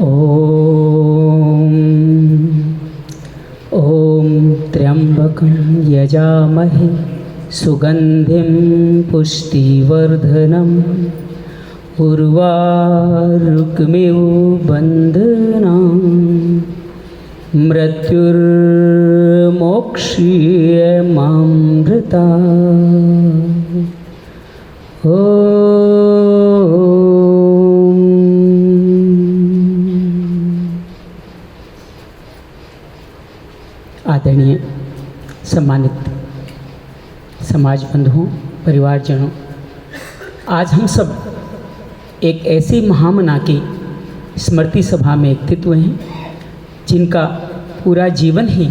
ॐ त्र्यम्बकं यजामहे सुगन्धिं पुष्टिवर्धनम् उर्वारुकमिव बन्धनान् मृत्युर्मोक्षीयमामृतात्। आदरणीय सम्मानित समाज बंधुओं, परिवारजनों, आज हम सब एक ऐसी महामना की स्मृति सभा में एकत्रित हुए हैं जिनका पूरा जीवन ही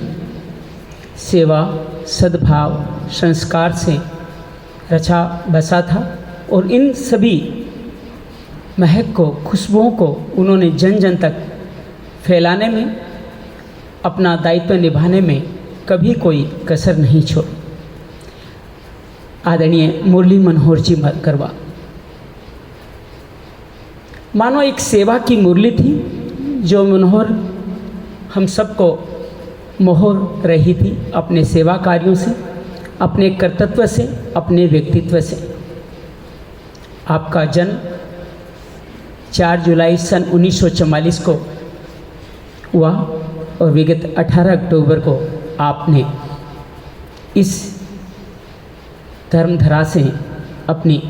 सेवा, सद्भाव, संस्कार से रचा बसा था और इन सभी महक को, खुशबुओं को उन्होंने जन जन तक फैलाने में, अपना दायित्व निभाने में कभी कोई कसर नहीं छोड़ी। आदरणीय मुरली मनोहर जी करवा मानो एक सेवा की मुरली थी जो मनोहर हम सबको मोहर रही थी अपने सेवा कार्यों से, अपने कर्तव्य से, अपने व्यक्तित्व से। आपका जन्म 4 जुलाई सन 1944 को हुआ और विगत 18 अक्टूबर को आपने इस धर्मधरा से अपनी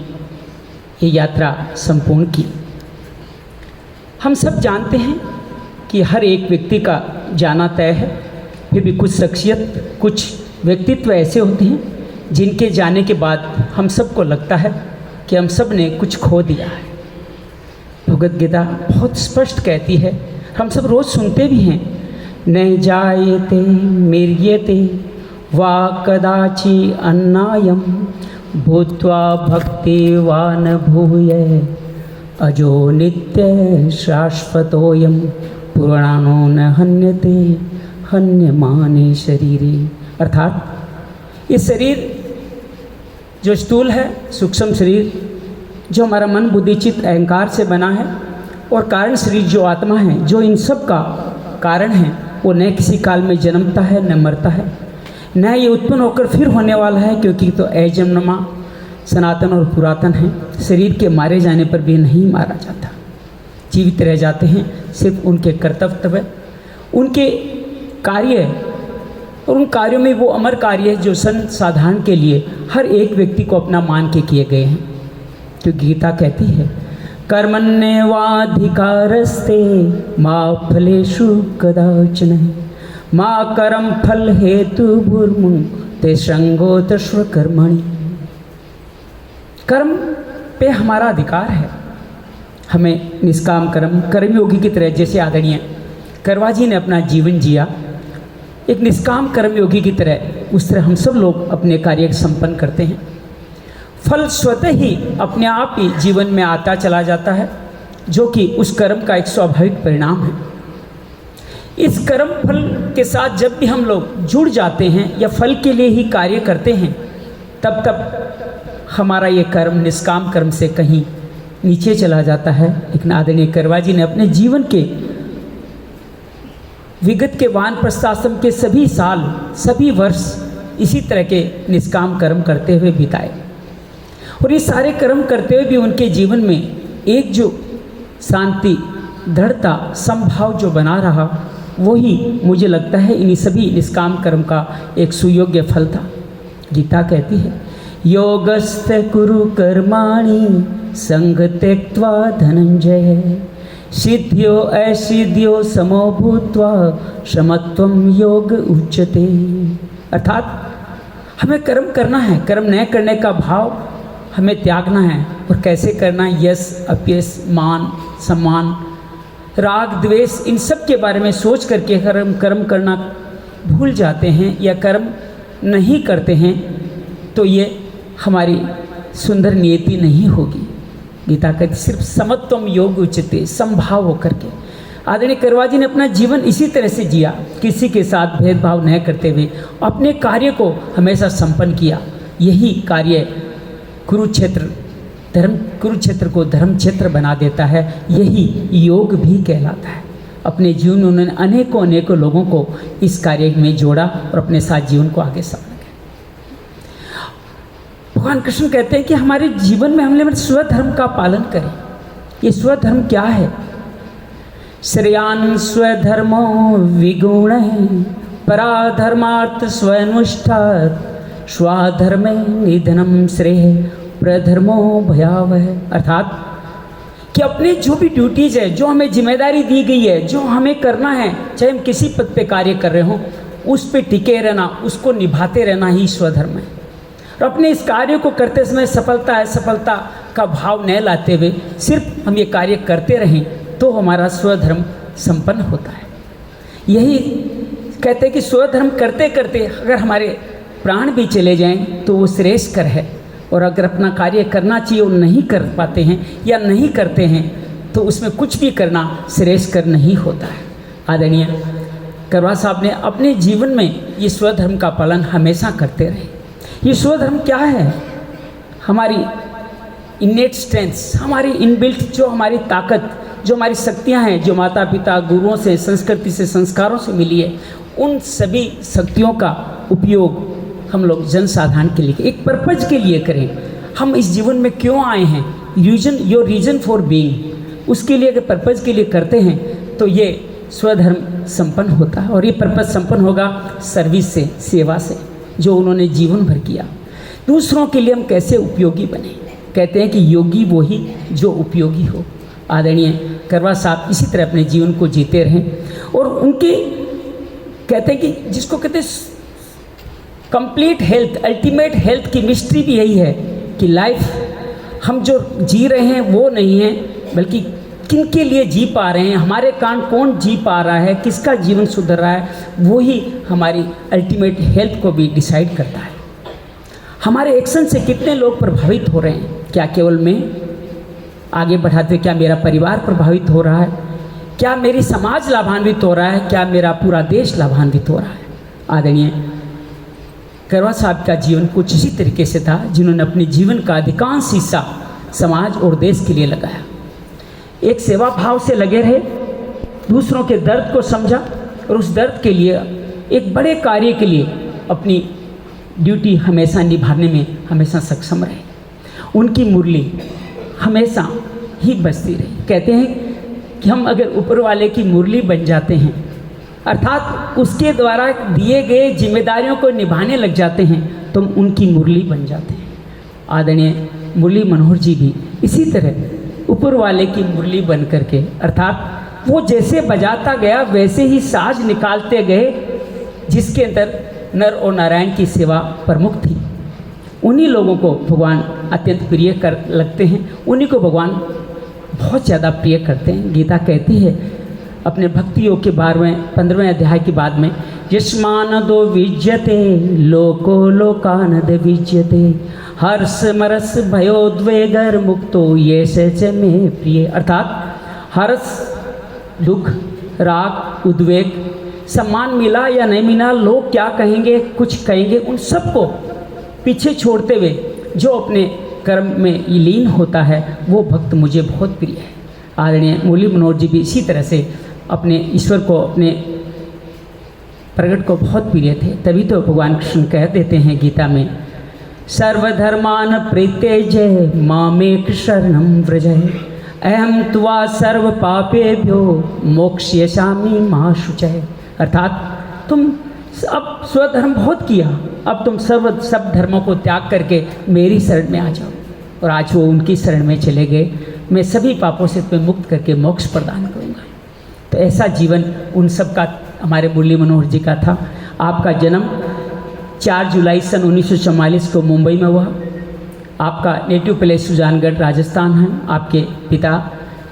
ये यात्रा संपूर्ण की। हम सब जानते हैं कि हर एक व्यक्ति का जाना तय है, फिर भी कुछ शख्सियत, कुछ व्यक्तित्व ऐसे होते हैं जिनके जाने के बाद हम सबको लगता है कि हम सब ने कुछ खो दिया है। भगवद गीता बहुत स्पष्ट कहती है, हम सब रोज़ सुनते भी हैं, न जायते म्रियते वा कदाचि अन्नायम भूत्वा भक्तिवान भूये अजो नित्य शाश्वतोयम पुराणो न हन्यते हन्यमाने शरीरे। अर्थात ये शरीर जो स्थूल है, सूक्ष्म शरीर जो हमारा मन, बुद्धि, चित्त, अहंकार से बना है, और कारण शरीर जो आत्मा है, जो इन सब का कारण है, वो न किसी काल में जन्मता है, न मरता है, न ये उत्पन्न होकर फिर होने वाला है, क्योंकि तो अजन्मा, सनातन और पुरातन है। शरीर के मारे जाने पर भी नहीं मारा जाता, जीवित रह जाते हैं सिर्फ उनके कर्तव्य, उनके कार्य, और उन कार्यों में वो अमर कार्य है जो साधारण के लिए हर एक व्यक्ति को अपना मान के किए गए हैं। तो गीता कहती है, कर्मण्येवाधिकारस्ते मा फलेषु कदाचन मा कर्म फल हेतु भूर्मुं ते संगोतस्व कर्मणि। कर्म पे हमारा अधिकार है, हमें निष्काम कर्म, कर्मयोगी की तरह, जैसे आदरणीय करवा जी ने अपना जीवन जिया एक निष्काम कर्मयोगी की तरह, उस तरह हम सब लोग अपने कार्य संपन्न करते हैं। फल स्वतः ही अपने आप ही जीवन में आता चला जाता है, जो कि उस कर्म का एक स्वाभाविक परिणाम है। इस कर्म फल के साथ जब भी हम लोग जुड़ जाते हैं या फल के लिए ही कार्य करते हैं, तब हमारा ये कर्म निष्काम कर्म से कहीं नीचे चला जाता है। लेकिन आदरणीय करवा जी ने अपने जीवन के विगत के वानप्रस्थ आश्रम के सभी साल, सभी वर्ष इसी तरह के निष्काम कर्म करते हुए बिताए, और ये सारे कर्म करते हुए भी उनके जीवन में एक जो शांति, दृढ़ता, समभाव जो बना रहा, वही मुझे लगता है इन्हीं सभी निष्काम कर्म का एक सुयोग्य फल था। गीता कहती है, योगस्थ कुरु कर्माणि संग त्यक्त्वा धनंजय सिद्ध्यो असिद्ध्यो समो भूत्वा समत्वम योग उच्यते। अर्थात हमें कर्म करना है, कर्म न करने का भाव हमें त्यागना है। और कैसे करना? यश, अपयश, मान, सम्मान, राग, द्वेष, इन सब के बारे में सोच करके कर्म करना भूल जाते हैं या कर्म नहीं करते हैं, तो ये हमारी सुंदर नियति नहीं होगी। गीता कहती सिर्फ समत्वम योग उच्यते, समभाव होकर के। आदरणीय करवा जी ने अपना जीवन इसी तरह से जिया, किसी के साथ भेदभाव न करते हुए अपने कार्य को हमेशा संपन्न किया। यही कार्य कुरुक्षेत्र धर्म कुरुक्षेत्र को धर्म क्षेत्र बना देता है। यही योग भी कहलाता है। अपने जीवन में उन्होंने अनेकों अनेकों लोगों को इस कार्य में जोड़ा और अपने साथ जीवन को आगे संभाला। भगवान कृष्ण कहते हैं कि हमारे जीवन में हमने स्वधर्म का पालन करें। ये स्वधर्म क्या है? श्रेयान स्वधर्मो विगुण पराधर्मार्थ स्वनुष्ठात् स्वाधर्मे निधनम श्रेय प्रधर्मो भयावह। अर्थात कि अपने जो भी ड्यूटीज़ है, जो हमें जिम्मेदारी दी गई है, जो हमें करना है, चाहे हम किसी पद पे कार्य कर रहे हों, उस पे टिके रहना, उसको निभाते रहना ही स्वधर्म है। और अपने इस कार्य को करते समय सफलता का भाव न लाते हुए सिर्फ हम ये कार्य करते रहें तो हमारा स्वधर्म संपन्न होता है। यही कहते हैं कि स्वधर्म करते करते अगर हमारे प्राण भी चले जाएं तो वो श्रेयस्कर है, और अगर अपना कार्य करना चाहिए और नहीं कर पाते हैं या नहीं करते हैं तो उसमें कुछ भी करना श्रेयस्कर नहीं होता है। आदरणीय करवा साहब ने अपने जीवन में ये स्वधर्म का पालन हमेशा करते रहे। ये स्वधर्म क्या है? हमारी इनेट स्ट्रेंथ्स, हमारी इनबिल्ट जो हमारी ताकत, जो हमारी शक्तियां हैं, जो माता पिता गुरुओं से, संस्कृति से, संस्कारों से मिली है, उन सभी शक्तियों का उपयोग हम लोग जनसाधारण के लिए, एक पर्पज के लिए करें। हम इस जीवन में क्यों आए हैं, योर रीजन फॉर बीइंग, उसके लिए अगर पर्पज के लिए करते हैं तो ये स्वधर्म संपन्न होता है। और ये पर्पज संपन्न होगा सर्विस से, सेवा से, जो उन्होंने जीवन भर किया। दूसरों के लिए हम कैसे उपयोगी बने? कहते हैं कि योगी वो ही जो उपयोगी हो। आदरणीय करवा साहब इसी तरह अपने जीवन को जीते रहें। और उनके कहते हैं कि जिसको कहते हैं कंप्लीट हेल्थ, अल्टीमेट हेल्थ की मिस्ट्री भी यही है कि लाइफ हम जो जी रहे हैं वो नहीं है, बल्कि किन के लिए जी पा रहे हैं, हमारे कारण कौन जी पा रहा है, किसका जीवन सुधर रहा है, वो ही हमारी अल्टीमेट हेल्थ को भी डिसाइड करता है। हमारे एक्शन से कितने लोग प्रभावित हो रहे हैं? क्या केवल मैं आगे बढ़ाते, क्या मेरा परिवार प्रभावित हो रहा है, क्या मेरी समाज लाभान्वित हो रहा है, क्या मेरा पूरा देश लाभान्वित हो रहा है? आदरणीय करवा साहब का जीवन कुछ इसी तरीके से था, जिन्होंने अपने जीवन का अधिकांश हिस्सा समाज और देश के लिए लगाया। एक सेवा भाव से लगे रहे, दूसरों के दर्द को समझा और उस दर्द के लिए, एक बड़े कार्य के लिए अपनी ड्यूटी हमेशा निभाने में हमेशा सक्षम रहे। उनकी मुरली हमेशा ही बजती रही। कहते हैं कि हम अगर ऊपर वाले की मुरली बन जाते हैं, अर्थात उसके द्वारा दिए गए जिम्मेदारियों को निभाने लग जाते हैं, तो हम उनकी मुरली बन जाते हैं। आदरणीय मुरली मनोहर जी भी इसी तरह ऊपर वाले की मुरली बन करके, अर्थात वो जैसे बजाता गया वैसे ही साज निकालते गए, जिसके अंदर नर और नारायण की सेवा प्रमुख थी। उन्हीं लोगों को भगवान अत्यंत प्रिय कर लगते हैं, उन्हीं को भगवान बहुत ज़्यादा प्रिय करते हैं। गीता कहती है अपने भक्ति योग के 15वें अध्याय के बाद में, यस्मानदो विज्यते लोको लोकानद विज्यते हर्ष मरस भयोद्वेगर मुक्तो ये सच में प्रिय। अर्थात हर्ष, दुख, राग, उद्वेग, सम्मान मिला या नहीं मिला, लोग क्या कहेंगे, कुछ कहेंगे, उन सबको पीछे छोड़ते हुए जो अपने कर्म में लीन होता है, वो भक्त मुझे बहुत प्रिय है। आदरणीय मुरली मनोहर जी भी इसी तरह से अपने ईश्वर को, अपने प्रगट को बहुत प्रिय थे। तभी तो भगवान कृष्ण कह देते हैं गीता में, सर्वधर्मान परित्यज्य मामेक शरणं व्रज अहम त्वा सर्व पापेभ्यो मोक्ष्यसामि मा शुचः। अर्थात तुम अब स्वधर्म बहुत किया, अब तुम सब धर्मों को त्याग करके मेरी शरण में आ जाओ। और आज वो उनकी शरण में चले गए। मैं सभी पापों से तुम्हें मुक्त करके मोक्ष प्रदान करूँगा। तो ऐसा जीवन उन सब का हमारे मुरली मनोहर जी का था। आपका जन्म 4 जुलाई सन 1944 को मुंबई में हुआ। आपका नेटिव प्लेस सुजानगढ़ राजस्थान है। आपके पिता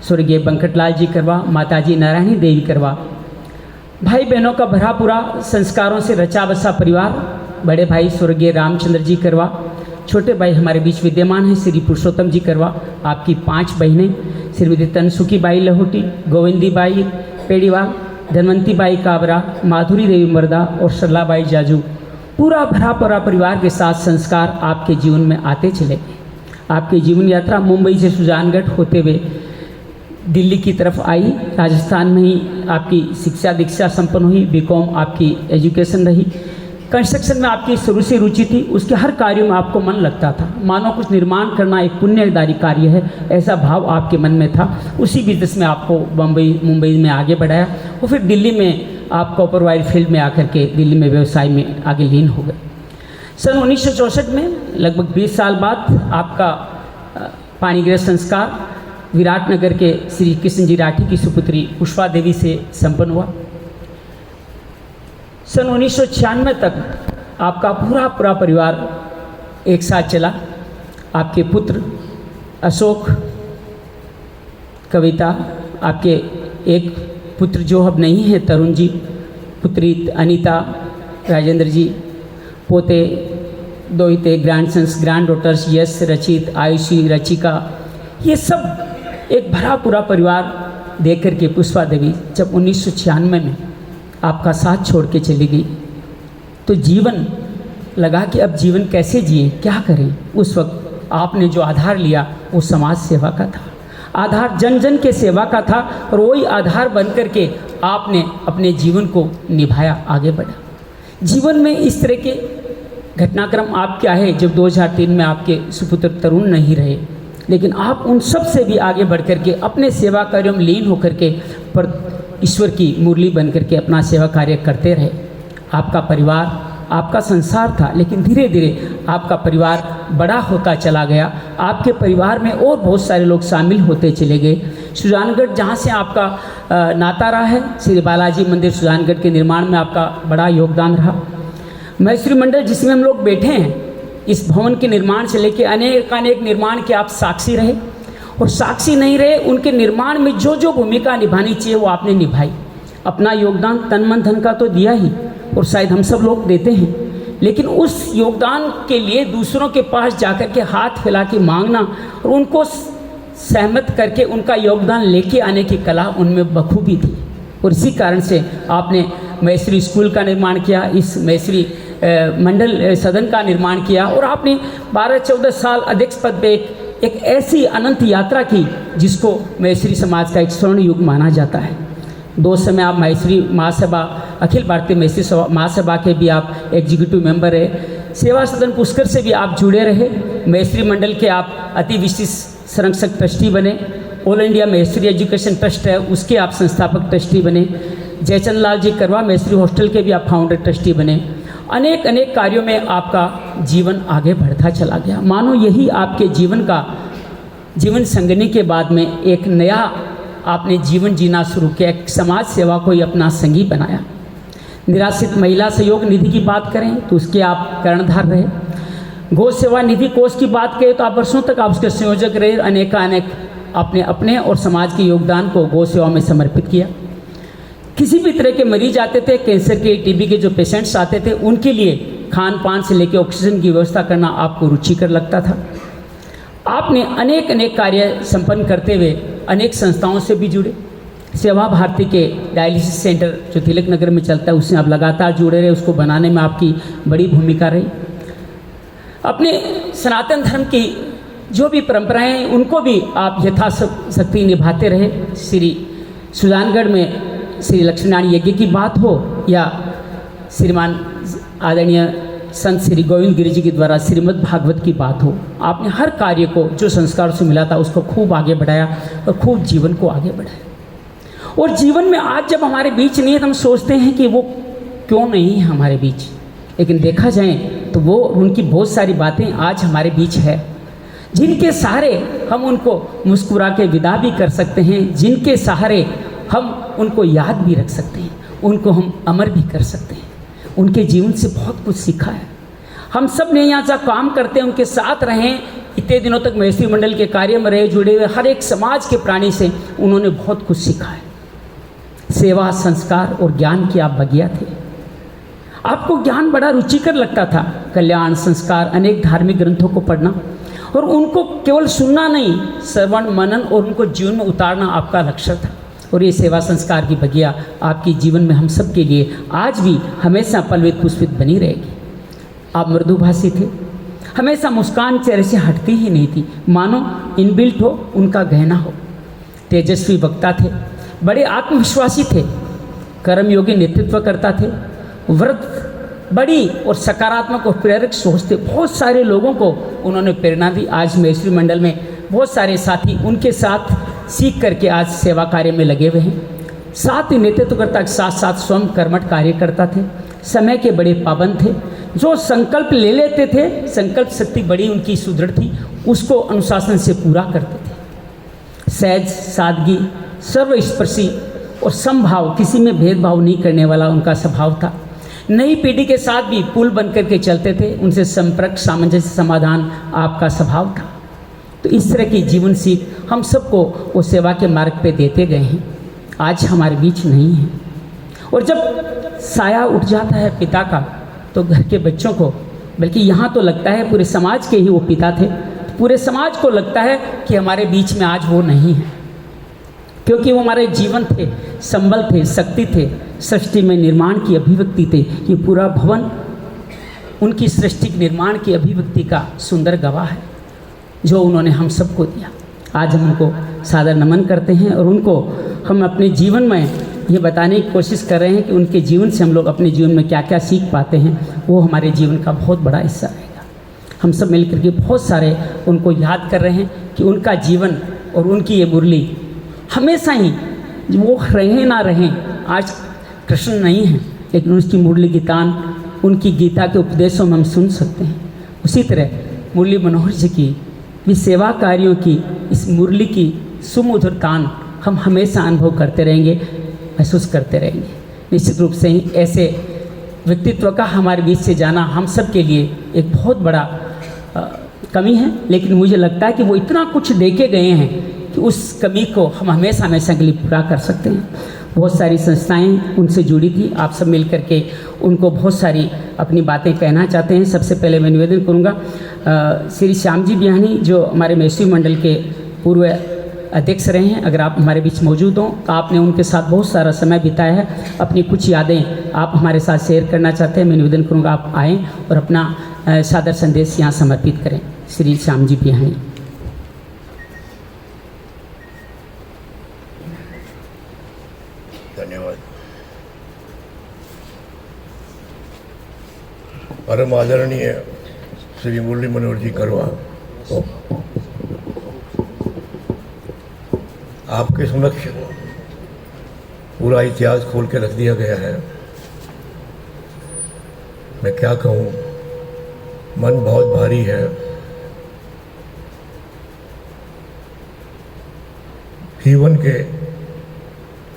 स्वर्गीय वेंकटलाल जी करवा, माताजी नारायणी देवी करवा, भाई बहनों का भरा पूरा संस्कारों से रचा बसा परिवार, बड़े भाई स्वर्गीय रामचंद्र जी करवा, छोटे भाई हमारे बीच विद्यमान हैं श्री पुरुषोत्तम जी करवा, आपकी 5 बहनें श्रीमती तनसुखी बाई लहोटी, गोविंदी बाई पेड़ीवाल, धनवंती बाई काबरा, माधुरी देवी मर्दा और सरलाबाई जाजू, पूरा भरा पूरा परिवार के साथ संस्कार आपके जीवन में आते चले गए। आपकी जीवन यात्रा मुंबई से सुजानगढ़ होते हुए दिल्ली की तरफ आई। राजस्थान में ही आपकी शिक्षा दीक्षा संपन्न हुई, बीकॉम आपकी एजुकेशन रही। कंस्ट्रक्शन में आपकी शुरू से रुचि थी, उसके हर कार्यों में आपको मन लगता था, मानो कुछ निर्माण करना एक पुण्यदायी कार्य है, ऐसा भाव आपके मन में था। उसी बिजनेस में आपको मुंबई में आगे बढ़ाया और फिर दिल्ली में आप कॉपर वायर फील्ड में आकर के दिल्ली में व्यवसाय में आगे लीन हो गए। सन 1964 में लगभग 20 साल बाद आपका पाणिग्रह संस्कार विराटनगर के श्री कृष्ण जी राठी की सुपुत्री पुष्पा देवी से संपन्न हुआ। सन 1996 तक आपका पूरा परिवार एक साथ चला। आपके पुत्र अशोक, कविता, आपके एक पुत्र जो अब नहीं है तरुण जी, पुत्री अनीता, राजेंद्र जी, पोते, दोहिते, ग्रैंडसन्स, ग्रैंड डॉटर्स, यश, रचित, आयुषी, रचिका, ये सब एक भरा पूरा परिवार देख कर के पुष्पा देवी जब 1996 में आपका साथ छोड़ के चली गई तो जीवन लगा कि अब जीवन कैसे जिए, क्या करें। उस वक्त आपने जो आधार लिया वो समाज सेवा का था, आधार जन जन के सेवा का था और वही आधार बन कर के आपने अपने जीवन को निभाया, आगे बढ़ा। जीवन में इस तरह के घटनाक्रम आप क्या है जब 2003 में आपके सुपुत्र तरुण नहीं रहे, लेकिन आप उन सब से भी आगे बढ़ कर के अपने सेवा कार्यों में लीन होकर के पर ईश्वर की मुरली बन करके अपना सेवा कार्य करते रहे। आपका परिवार आपका संसार था, लेकिन धीरे धीरे आपका परिवार बड़ा होता चला गया। आपके परिवार में और बहुत सारे लोग शामिल होते चले गए। सुजानगढ़ जहाँ से आपका नाता रहा है, श्री बालाजी मंदिर सुजानगढ़ के निर्माण में आपका बड़ा योगदान रहा। मैत्री मंडल जिसमें हम लोग बैठे हैं, इस भवन के निर्माण से लेकर अनेक निर्माण के आप साक्षी रहे और साक्षी नहीं रहे, उनके निर्माण में जो जो भूमिका निभानी चाहिए वो आपने निभाई। अपना योगदान तन मन धन का तो दिया ही, और शायद हम सब लोग देते हैं, लेकिन उस योगदान के लिए दूसरों के पास जाकर के हाथ फैला के मांगना और उनको सहमत करके उनका योगदान लेके आने की कला उनमें बखूबी थी। और इसी कारण से आपने मैत्री स्कूल का निर्माण किया, इस मैत्री मंडल सदन का निर्माण किया और आपने 12-14 साल अध्यक्ष पद पे एक ऐसी अनंत यात्रा की जिसको मैत्री समाज का एक स्वर्ण युग माना जाता है। 2 समय आप मैत्री महासभा, अखिल भारतीय मैत्री महासभा के भी आप एग्जीक्यूटिव मेंबर रहे। सेवा सदन पुष्कर से भी आप जुड़े रहे। मैत्री मंडल के आप अति विशिष्ट संरक्षक ट्रस्टी बने। ऑल इंडिया मैत्री एजुकेशन ट्रस्ट है, उसके आप संस्थापक ट्रस्टी बने। जयचंद लाल जी करवा मैत्री हॉस्टल के भी आप फाउंडर ट्रस्टी बने। अनेक कार्यों में आपका जीवन आगे बढ़ता चला गया। मानो यही आपके जीवन संगनी के बाद में एक नया आपने जीवन जीना शुरू किया, एक समाज सेवा को ही अपना संगी बनाया। निराश्रित महिला सहयोग निधि की बात करें तो उसके आप कर्णधार रहे। गौ सेवा निधि कोष की बात करें तो आप वर्षों तक आप उसके संयोजक रहे। अनेक आपने अपने और समाज के योगदान को गौ सेवा में समर्पित किया। किसी भी तरह के मरीज आते थे, कैंसर के, टीबी के जो पेशेंट्स आते थे, उनके लिए खान पान से लेकर ऑक्सीजन की व्यवस्था करना आपको रुचिकर लगता था। आपने अनेक कार्य संपन्न करते हुए अनेक संस्थाओं से भी जुड़े। सेवा भारती के डायलिसिस सेंटर जो तिलक नगर में चलता है उससे आप लगातार जुड़े रहे, उसको बनाने में आपकी बड़ी भूमिका रही। अपने सनातन धर्म की जो भी परंपराएं हैं उनको भी आप यथाशक्ति निभाते रहे। श्री सुजानगढ़ में श्री लक्ष्मीनारायण यज्ञ की बात हो या श्रीमान आदरणीय संत श्री गोविंद गिरि जी के द्वारा श्रीमद् भागवत की बात हो, आपने हर कार्य को जो संस्कार से मिला था उसको खूब आगे बढ़ाया और खूब जीवन को आगे बढ़ाया। और जीवन में आज जब हमारे बीच नहीं है तो हम सोचते हैं कि वो क्यों नहीं है हमारे बीच, लेकिन देखा जाए तो वो उनकी बहुत सारी बातें आज हमारे बीच है, जिनके सहारे हम उनको मुस्कुरा के विदा भी कर सकते हैं, जिनके सहारे हम उनको याद भी रख सकते हैं, उनको हम अमर भी कर सकते हैं। उनके जीवन से बहुत कुछ सीखा है। हम सब ने यहाँ जहाँ काम करते हैं उनके साथ रहें, इतने दिनों तक मैत्री मंडल के कार्य में रहे, जुड़े हुए हर एक समाज के प्राणी से उन्होंने बहुत कुछ सीखा है। सेवा, संस्कार और ज्ञान की आप बगिया थे। आपको ज्ञान बड़ा रुचिकर लगता था। कल्याण, संस्कार, अनेक धार्मिक ग्रंथों को पढ़ना और उनको केवल सुनना नहीं, श्रवण, मनन और उनको जीवन में उतारना आपका लक्ष्य था। और ये सेवा संस्कार की बगिया आपके जीवन में हम सब के लिए आज भी हमेशा पल्वित पुष्पित बनी रहेगी। आप मृदुभाषी थे, हमेशा मुस्कान चेहरे से हटती ही नहीं थी, मानो इनबिल्ट हो, उनका गहना हो। तेजस्वी वक्ता थे, बड़े आत्मविश्वासी थे, कर्मयोगी नेतृत्व करता थे, व्रत बड़ी और सकारात्मक और प्रेरक सोच थे। बहुत सारे लोगों को उन्होंने प्रेरणा दी। आज महेश्वरी मंडल में बहुत सारे साथी उनके साथ सीख करके आज सेवा कार्य में लगे हुए हैं। साथ ही नेतृत्वकर्ता के साथ साथ स्वयं कर्मठ कार्य करता थे, समय के बड़े पाबंद थे। जो संकल्प ले लेते थे, संकल्प शक्ति बड़ी उनकी सुदृढ़ थी, उसको अनुशासन से पूरा करते थे। सहज, सादगी, सर्वस्पर्शी और समभाव, किसी में भेदभाव नहीं करने वाला उनका स्वभाव था। नई पीढ़ी के साथ भी पुल बन करके चलते थे, उनसे संपर्क, सामंजस्य, समाधान आपका स्वभाव था। तो इस तरह की जीवन सीख हम सबको वो सेवा के मार्ग पे देते गए हैं। आज हमारे बीच नहीं है। और जब साया उठ जाता है पिता का, तो घर के बच्चों को, बल्कि यहाँ तो लगता है पूरे समाज के ही वो पिता थे, पूरे समाज को लगता है कि हमारे बीच में आज वो नहीं है, क्योंकि वो हमारे जीवन थे, संबल थे, शक्ति थे, सृष्टि में निर्माण की अभिव्यक्ति थे। ये पूरा भवन उनकी सृष्टि निर्माण की अभिव्यक्ति का सुंदर गवाह है, जो उन्होंने हम सबको दिया। आज हम उनको सादर नमन करते हैं और उनको हम अपने जीवन में ये बताने की कोशिश कर रहे हैं कि उनके जीवन से हम लोग अपने जीवन में क्या क्या सीख पाते हैं, वो हमारे जीवन का बहुत बड़ा हिस्सा रहेगा। हम सब मिलकर के बहुत सारे उनको याद कर रहे हैं कि उनका जीवन और उनकी ये मुरली हमेशा ही, वो रहें ना रहें, आज कृष्ण नहीं है, लेकिन उसकी मुरली की तान उनकी गीता के उपदेशों में हम सुन सकते हैं। उसी तरह मुरली मनोहर जी की भी सेवा कार्यों की इस मुरली की सुमधुर तान हम हमेशा अनुभव करते रहेंगे, महसूस करते रहेंगे। निश्चित रूप से ही ऐसे व्यक्तित्व का हमारे बीच से जाना हम सब के लिए एक बहुत बड़ा कमी है, लेकिन मुझे लगता है कि वो इतना कुछ दे के गए हैं कि उस कमी को हम हमेशा हमेशा के लिए पूरा कर सकते हैं। बहुत सारी संस्थाएं उनसे जुड़ी थी, आप सब मिल कर के उनको बहुत सारी अपनी बातें कहना चाहते हैं। सबसे पहले मैं निवेदन करूंगा श्री श्याम जी बिहानी, जो हमारे महेश्वरी मंडल के पूर्व अध्यक्ष रहे हैं, अगर आप हमारे बीच मौजूद हों तो आपने उनके साथ बहुत सारा समय बिताया है, अपनी कुछ यादें आप हमारे साथ शेयर करना चाहते हैं। मैं निवेदन करूंगा आप आएँ और अपना सादर संदेश यहाँ समर्पित करें। श्री श्याम जी बिहानी। धन्यवाद। परम आदरणीय श्री मुरली मनोहर जी करवा, आपके समक्ष पूरा इतिहास खोल के रख दिया गया है। मैं क्या कहूँ, मन बहुत भारी है। जीवन के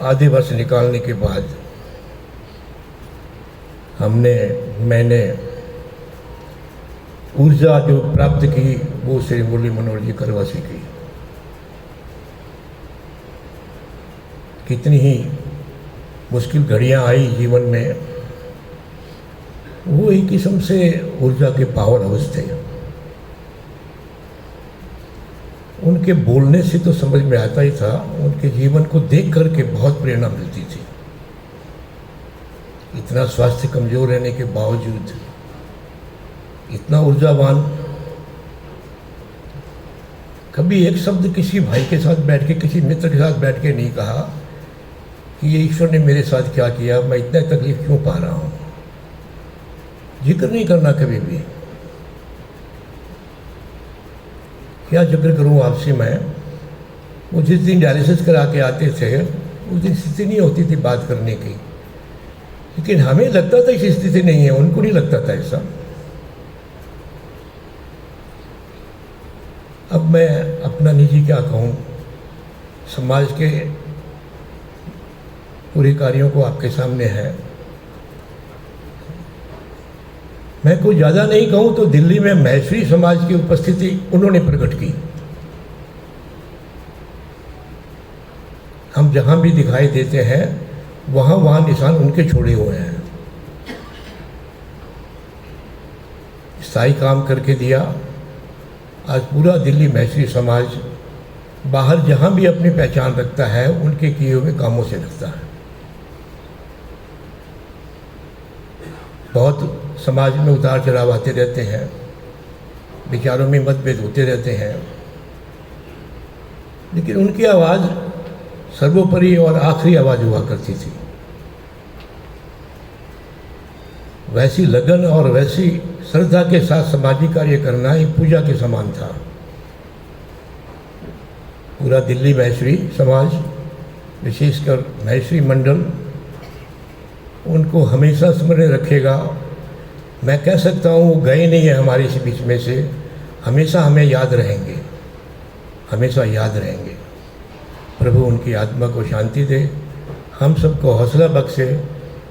आधे वर्ष निकालने के बाद मैंने ऊर्जा जो प्राप्त की वो श्री मुरली मनोहर जी करवा से की। कितनी ही मुश्किल घड़ियां आई जीवन में, वो एक किस्म से ऊर्जा के पावर हाउस थे। उनके बोलने से तो समझ में आता ही था, उनके जीवन को देख करके बहुत प्रेरणा मिलती थी। इतना स्वास्थ्य कमजोर रहने के बावजूद इतना ऊर्जावान, कभी एक शब्द किसी भाई के साथ बैठ के, किसी मित्र के साथ बैठ के नहीं कहा कि ये ईश्वर ने मेरे साथ क्या किया, मैं इतना तकलीफ क्यों पा रहा हूँ। जिक्र नहीं करना कभी भी। क्या जिक्र करूँ आपसे मैं। वो जिस दिन डायलिसिस करा के आते थे उस दिन स्थिति नहीं होती थी बात करने की, लेकिन हमें लगता था इस स्थिति नहीं है, उनको नहीं लगता था ऐसा। अब मैं अपना निजी क्या कहूँ, समाज के पूरे कार्यों को आपके सामने है। मैं कुछ ज़्यादा नहीं कहूँ तो दिल्ली में महेश्वरी समाज की उपस्थिति उन्होंने प्रकट की। हम जहाँ भी दिखाई देते हैं वहाँ निशान उनके छोड़े हुए हैं। स्थायी काम करके दिया। आज पूरा दिल्ली महेश्वरी समाज बाहर जहाँ भी अपनी पहचान रखता है उनके किए हुए कामों से रखता है। बहुत समाज में उतार चढ़ाव आते रहते हैं, विचारों में मतभेद होते रहते हैं, लेकिन उनकी आवाज़ सर्वोपरि और आखिरी आवाज़ हुआ करती थी। वैसी लगन और वैसी श्रद्धा के साथ सामाजिक कार्य करना एक पूजा के समान था। पूरा दिल्ली महेश्वरी समाज, विशेषकर महेश्वरी मंडल, उनको हमेशा स्मरण रखेगा। मैं कह सकता हूँ वो गए नहीं है हमारे इस बीच में से, हमेशा हमें याद रहेंगे, हमेशा याद रहेंगे। प्रभु उनकी आत्मा को शांति दे, हम सबको हौसला बख्शे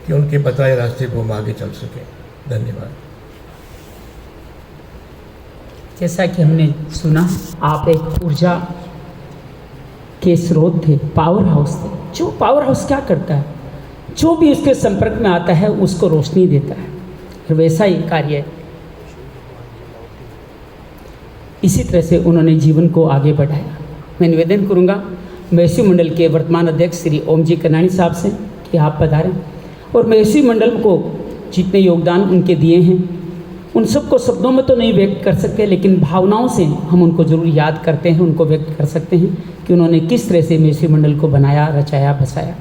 कि उनके बताए रास्ते को हम आगे चल सकें। धन्यवाद। जैसा कि हमने सुना, आप एक ऊर्जा के स्रोत थे, पावर हाउस थे। जो पावर हाउस क्या करता है, जो भी उसके संपर्क में आता है उसको रोशनी देता है, और वैसा ही कार्य है। इसी तरह से उन्होंने जीवन को आगे बढ़ाया। मैं निवेदन करूंगा महेश्वरी मंडल के वर्तमान अध्यक्ष श्री ओम जी कनानी साहब से कि आप पधारें और महेश्वरी मंडल को जितने योगदान उनके दिए हैं उन सबको शब्दों में तो नहीं व्यक्त कर सकते, लेकिन भावनाओं से हम उनको जरूर याद करते हैं, उनको व्यक्त कर सकते हैं कि उन्होंने किस तरह से महेश्वरी मंडल को बनाया, रचाया, बसाया।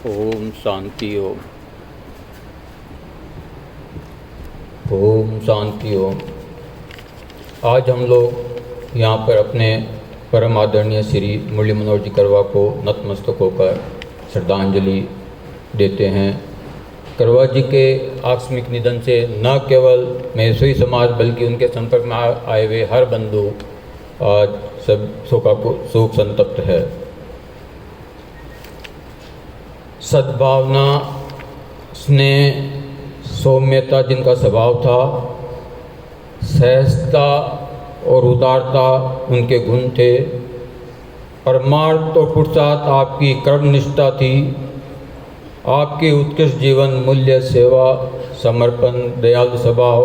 ओम शांति ओम। ओम शांति ओम। आज हम लोग यहाँ पर अपने परम आदरणीय श्री मुरली मनोहर जी करवा को नतमस्तक होकर श्रद्धांजलि देते हैं। करवा जी के आकस्मिक निधन से न केवल महेश्वरी समाज बल्कि उनके संपर्क में आए हुए हर बंधु आज सब शोक संतप्त है। सद्भावना, स्नेह, सौम्यता जिनका स्वभाव था, सहजता और उदारता उनके गुण थे, परमार्थ और पुरुषार्थ आपकी कर्मनिष्ठा थी, आपके उत्कृष्ट जीवन मूल्य, सेवा, समर्पण, दयालु स्वभाव,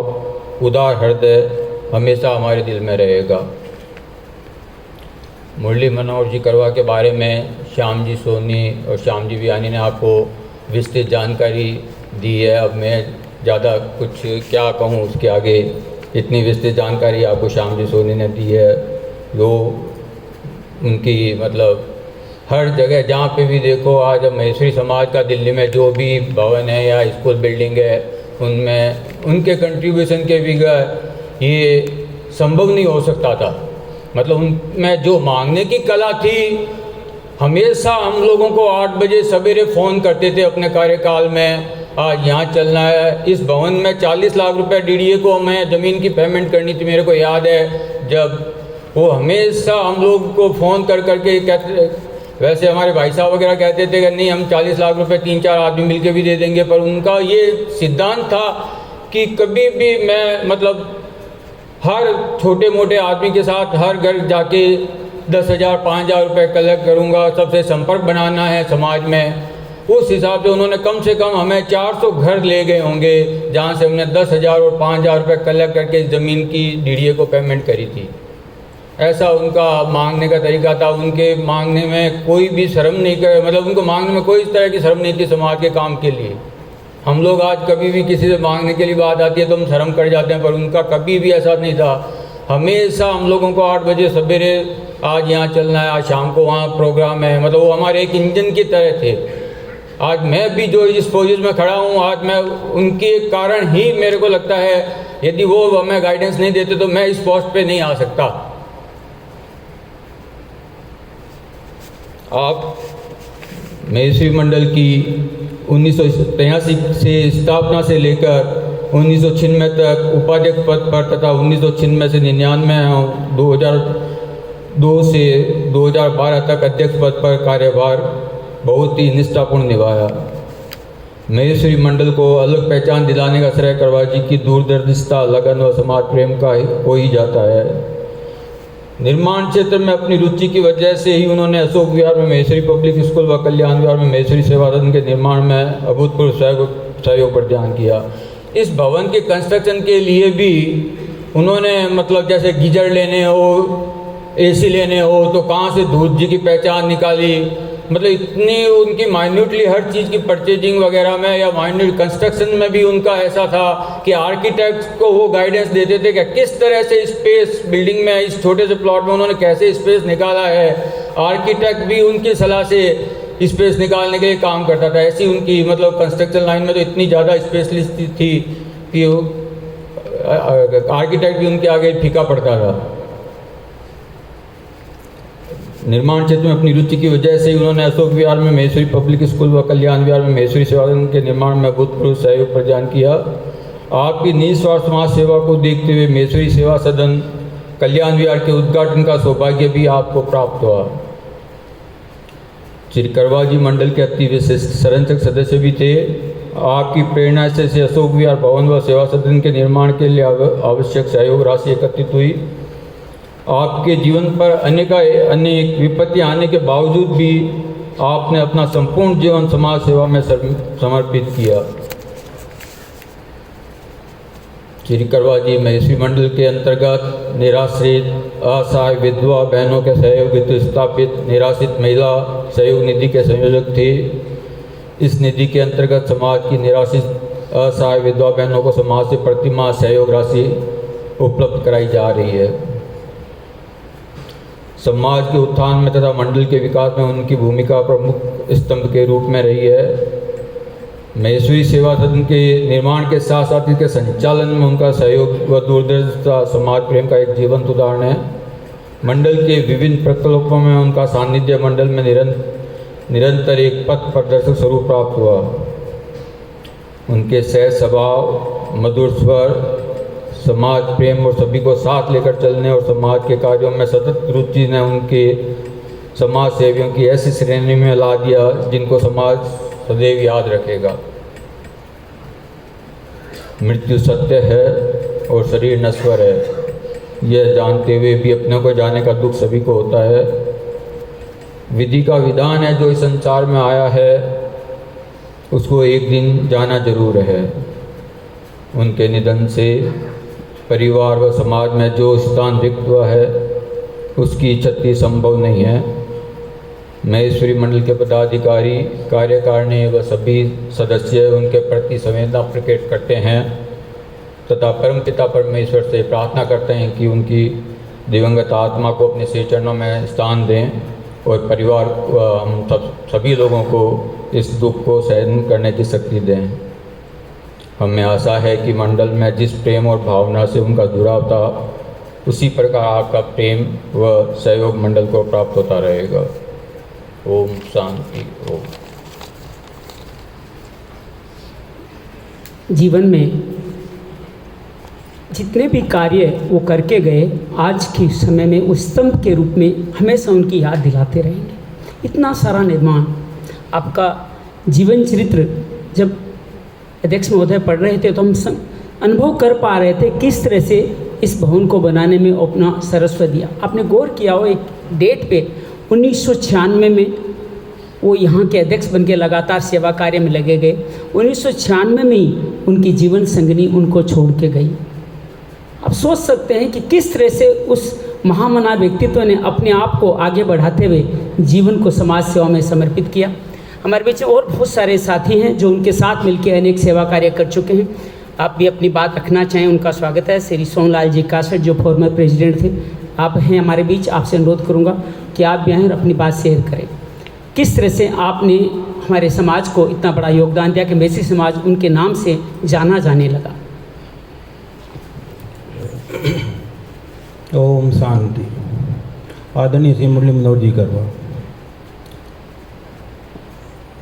उदार हृदय हमेशा हमारे दिल में रहेगा। मुरली मनोहर जी करवा के बारे में श्याम जी सोनी और श्याम जी बियानी ने आपको विस्तृत जानकारी दी है। अब मैं ज़्यादा कुछ क्या कहूँ उसके आगे, इतनी विस्तृत जानकारी आपको श्याम जी सोनी ने दी है। वो उनकी मतलब हर जगह जहाँ पे भी देखो, आज अब महेश्वरी समाज का दिल्ली में जो भी भवन है या स्कूल बिल्डिंग है, उनमें उनके कंट्रीब्यूशन के बगैर ये संभव नहीं हो सकता था। मतलब उनमें जो मांगने की कला थी, हमेशा हम लोगों को 8 बजे सवेरे फ़ोन करते थे अपने कार्यकाल में, आज यहाँ चलना है। इस भवन में 40 लाख रुपए डीडीए को हमें ज़मीन की पेमेंट करनी थी, मेरे को याद है। जब वो हमेशा हम लोग को फ़ोन कर करके कहते, वैसे हमारे भाई साहब वगैरह कहते थे कि नहीं हम 40 लाख रुपए 3-4 आदमी मिलके भी दे देंगे, पर उनका ये सिद्धांत था कि कभी भी मैं मतलब हर छोटे मोटे आदमी के साथ हर घर जाके 10,000 5,000 रुपये कलेक्ट करूँगा, सबसे संपर्क बनाना है समाज में। उस हिसाब से उन्होंने कम से कम हमें 400 घर ले गए होंगे जहाँ से हमने 10,000 और 5,000 रुपये कलेक्ट करके ज़मीन की डीडीए को पेमेंट करी थी। ऐसा उनका मांगने का तरीका था। उनके मांगने में कोई भी शर्म नहीं करे, मतलब उनको मांगने में कोई इस तरह की शर्म नहीं थी समाज के काम के लिए। हम लोग आज कभी भी किसी से मांगने के लिए बात आती है तो हम शर्म कर जाते हैं, पर उनका कभी भी ऐसा नहीं था। हमेशा हम लोगों को 8 बजे सवेरे आज यहाँ चलना है, आज शाम को वहाँ प्रोग्राम है, मतलब वो हमारे एक इंजन की तरह थे। आज मैं भी जो इस पोजीशन में खड़ा हूँ, आज मैं उनके कारण ही मेरे को लगता है, यदि वो हमें गाइडेंस नहीं देते तो मैं इस पोस्ट पे नहीं आ सकता। आप महेश्वरी मंडल की 1983 से स्थापना से लेकर 1996 तक उपाध्यक्ष पद पर तथा 1996 से 99 2002 से 2012 तक अध्यक्ष पद पर कार्यभार बहुत ही निष्ठापूर्ण निभाया। महेश्वरी मंडल को अलग पहचान दिलाने का श्रेय करवा जी की दूरदर्शिता, लगन व समाज प्रेम का हो ही जाता है। निर्माण क्षेत्र में अपनी रुचि की वजह से ही उन्होंने अशोक विहार में महेश्वरी पब्लिक स्कूल व कल्याण विहार में महेश्वरी सेवा सदन के निर्माण में अभूतपूर्व सहयोग प्रदान किया। इस भवन के कंस्ट्रक्शन के लिए भी उन्होंने मतलब जैसे गीजर लेने हो, एसी लेने हो, तो कहाँ से धूत जी की पहचान निकाली, मतलब इतनी उनकी माइन्यूटली हर चीज़ की परचेजिंग वगैरह में या माइन्यूट कंस्ट्रक्शन में भी उनका ऐसा था कि आर्किटेक्ट को वो गाइडेंस देते थे कि किस तरह से स्पेस बिल्डिंग में इस छोटे से प्लॉट में उन्होंने कैसे स्पेस निकाला है। आर्किटेक्ट भी उनकी सलाह से स्पेस निकालने के लिए काम करता था। ऐसी उनकी मतलब कंस्ट्रक्शन लाइन में तो इतनी ज़्यादा स्पेशलिस्ट थी कि आर्किटेक्ट भी उनके आगे फीका पड़ता था। निर्माण क्षेत्र में अपनी रुचि की वजह से उन्होंने अशोक विहार में महेश्वरी पब्लिक स्कूल व कल्याण विहार में महेश्वरी सेवा सदन के निर्माण में अभूतपूर्व सहयोग प्रदान किया। आपकी निस्वार्थ समाज सेवा को देखते हुए महेश्वरी सेवा सदन कल्याण विहार के उद्घाटन का सौभाग्य भी आपको प्राप्त हुआ। श्री करवा जी मंडल के अति विशिष्ट संरक्षक सदस्य भी थे। आपकी प्रेरणा से अशोक विहार भवन व सेवा सदन के निर्माण के लिए आवश्यक सहयोग राशि एकत्रित हुई। आपके जीवन पर अनेक विपत्तियां आने के बावजूद भी आपने अपना संपूर्ण जीवन समाज सेवा में समर्पित किया। श्री करवा जी महेश्वरी मंडल के अंतर्गत निराश्रित, असहाय विधवा बहनों के सहयोग हेतु स्थापित निराश्रित महिला सहयोग निधि के संयोजक थे। इस निधि के अंतर्गत समाज की निराश्रित, असहाय विधवा बहनों को समाज से प्रतिमाह सहयोग राशि उपलब्ध कराई जा रही है। समाज के उत्थान में तथा मंडल के विकास में उनकी भूमिका प्रमुख स्तंभ के रूप में रही है। महेश्वरी सेवा सदन के निर्माण के साथ साथ इसके संचालन में उनका सहयोग व दूरदर्शिता समाज प्रेम का एक जीवंत उदाहरण है। मंडल के विभिन्न प्रकल्पों में उनका सानिध्य मंडल में निरंतर एक पथ प्रदर्शक स्वरूप प्राप्त हुआ। उनके सहज स्वभाव, मधुर स्वर, समाज प्रेम और सभी को साथ लेकर चलने और समाज के कार्यों में सतत रुचि ने उनके समाज सेवियों की ऐसी श्रेणी में ला दिया जिनको समाज सदैव याद रखेगा। मृत्यु सत्य है और शरीर नश्वर है, यह जानते हुए भी अपने को जाने का दुख सभी को होता है। विधि का विधान है, जो इस संसार में आया है उसको एक दिन जाना जरूर है। उनके निधन से परिवार व समाज में जो स्थान रिक्त हुआ है उसकी क्षति संभव नहीं है। महेश्वरी मंडल के पदाधिकारी, कार्यकारिणी व सभी सदस्य उनके प्रति संवेदना प्रकट करते हैं तथा परमपिता परमेश्वर से प्रार्थना करते हैं कि उनकी दिवंगत आत्मा को अपने श्री चरणों में स्थान दें और परिवार हम सभी लोगों को इस दुख को सहन करने की शक्ति दें। हमें आशा है कि मंडल में जिस प्रेम और भावना से उनका जुड़ाव था उसी प्रकार आपका प्रेम व सहयोग मंडल को प्राप्त होता रहेगा। ओम शांति। ओम। जीवन में जितने भी कार्य वो करके गए, आज के समय में उस स्तंभ के रूप में हमेशा उनकी याद दिलाते रहेंगे। इतना सारा निर्माण, आपका जीवन चरित्र जब अध्यक्ष महोदय पढ़ रहे थे तो हम अनुभव कर पा रहे थे किस तरह से इस भवन को बनाने में अपना सर्वस्व दिया। आपने गौर किया हो एक डेट पे 1996 में वो यहाँ के अध्यक्ष बन के लगातार सेवा कार्य में लगे गए। 1996 में ही उनकी जीवन संगिनी उनको छोड़ के गई। आप सोच सकते हैं कि किस तरह से उस महामना व्यक्तित्व ने अपने आप को आगे बढ़ाते हुए जीवन को समाज सेवा में समर्पित किया। हमारे बीच और बहुत सारे साथी हैं जो उनके साथ मिलकर अनेक सेवा कार्य कर चुके हैं। आप भी अपनी बात रखना चाहें, उनका स्वागत है। श्री सोनलाल जी कासट जो फॉर्मर प्रेसिडेंट थे, आप हैं हमारे बीच। आपसे अनुरोध करूंगा कि आप भी आएँ और अपनी बात शेयर करें। किस तरह से आपने हमारे समाज को इतना बड़ा योगदान दिया कि मेसी समाज उनके नाम से जाना जाने लगा। ओम शांति। आदरणीय श्री मुरली मनोहर जी करवा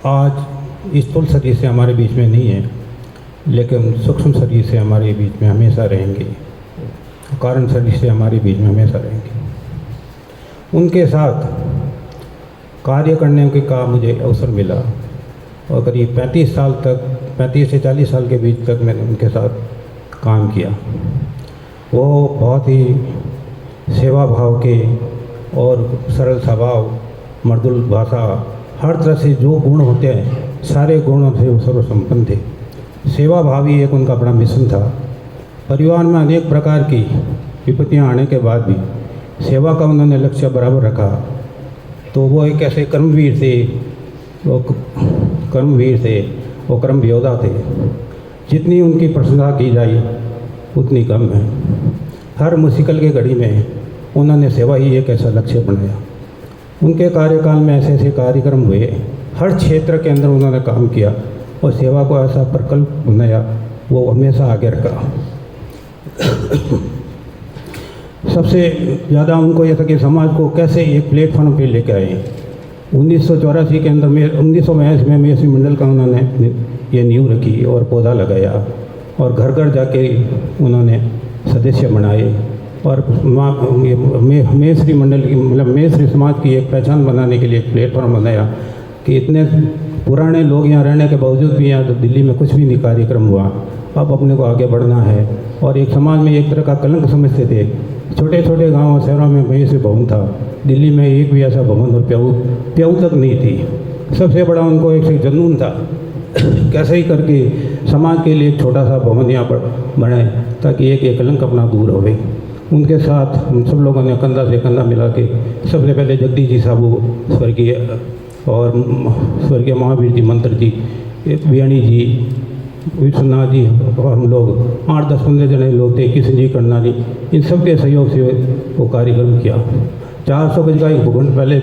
आज स्थूल शरीर से हमारे बीच में नहीं है, लेकिन सूक्ष्म शरीर से हमारे बीच में हमेशा रहेंगे, कारण शरीर से हमारे बीच में हमेशा रहेंगे। उनके साथ कार्य करने का मुझे अवसर मिला और करीब 35 साल तक, 35 से 40 साल के बीच तक मैंने उनके साथ काम किया। वो बहुत ही सेवा भाव के और सरल स्वभाव, मृदुल भाषा, हर तरह से जो गुण होते हैं सारे गुणों से वो सर्वसंपन्न थे। सेवा भाव ही एक उनका बड़ा मिशन था। परिवार में अनेक प्रकार की विपत्तियां आने के बाद भी सेवा का उन्होंने लक्ष्य बराबर रखा। तो वो एक ऐसे कर्मवीर थे, वो कर्म योद्धा थे। जितनी उनकी प्रशंसा की जाए उतनी कम है। हर मुश्किल के घड़ी में उन्होंने सेवा ही एक ऐसा लक्ष्य बनाया। उनके कार्यकाल में ऐसे ऐसे कार्यक्रम हुए, हर क्षेत्र के अंदर उन्होंने काम किया और सेवा को ऐसा प्रकल्प बनाया, वो हमेशा आगे रखा। सबसे ज़्यादा उनको यह था कि समाज को कैसे एक प्लेटफॉर्म पे लेके आए। 1984 के अंदर 1982 में मेसी मंडल का उन्होंने ये नींव रखी और पौधा लगाया और घर घर जाके उन्होंने सदस्य बनाए और मेसरी मंडल की मतलब मेसरी समाज की एक पहचान बनाने के लिए एक प्लेटफॉर्म बनाया कि इतने पुराने लोग यहाँ रहने के बावजूद भी यहाँ तो दिल्ली में कुछ भी नहीं कार्यक्रम हुआ, अब अपने को आगे बढ़ना है। और एक समाज में एक तरह का कलंक समझते थे। छोटे छोटे गाँव शहरों में मेसरी भवन था, दिल्ली में एक भी ऐसा भवन और प्याऊ तक नहीं थी। सबसे बड़ा उनको एक जुनून था कैसे ही करके समाज के लिए एक छोटा सा भवन यहाँ पर बने ताकि एक कलंक अपना दूर होवे। उनके साथ हम सब लोगों ने कंधा से कंधा मिला के सबसे पहले जगदीश जी साहब स्वर्गीय महावीर जी मंत्र जी, बियाणी जी, विश्वनाथ जी और हम लोग 8-10-15 जने लोग थे, किशन जी करना जी, इन सब के सहयोग से वो कार्यक्रम किया। 400 गज का एक भूखंड पहले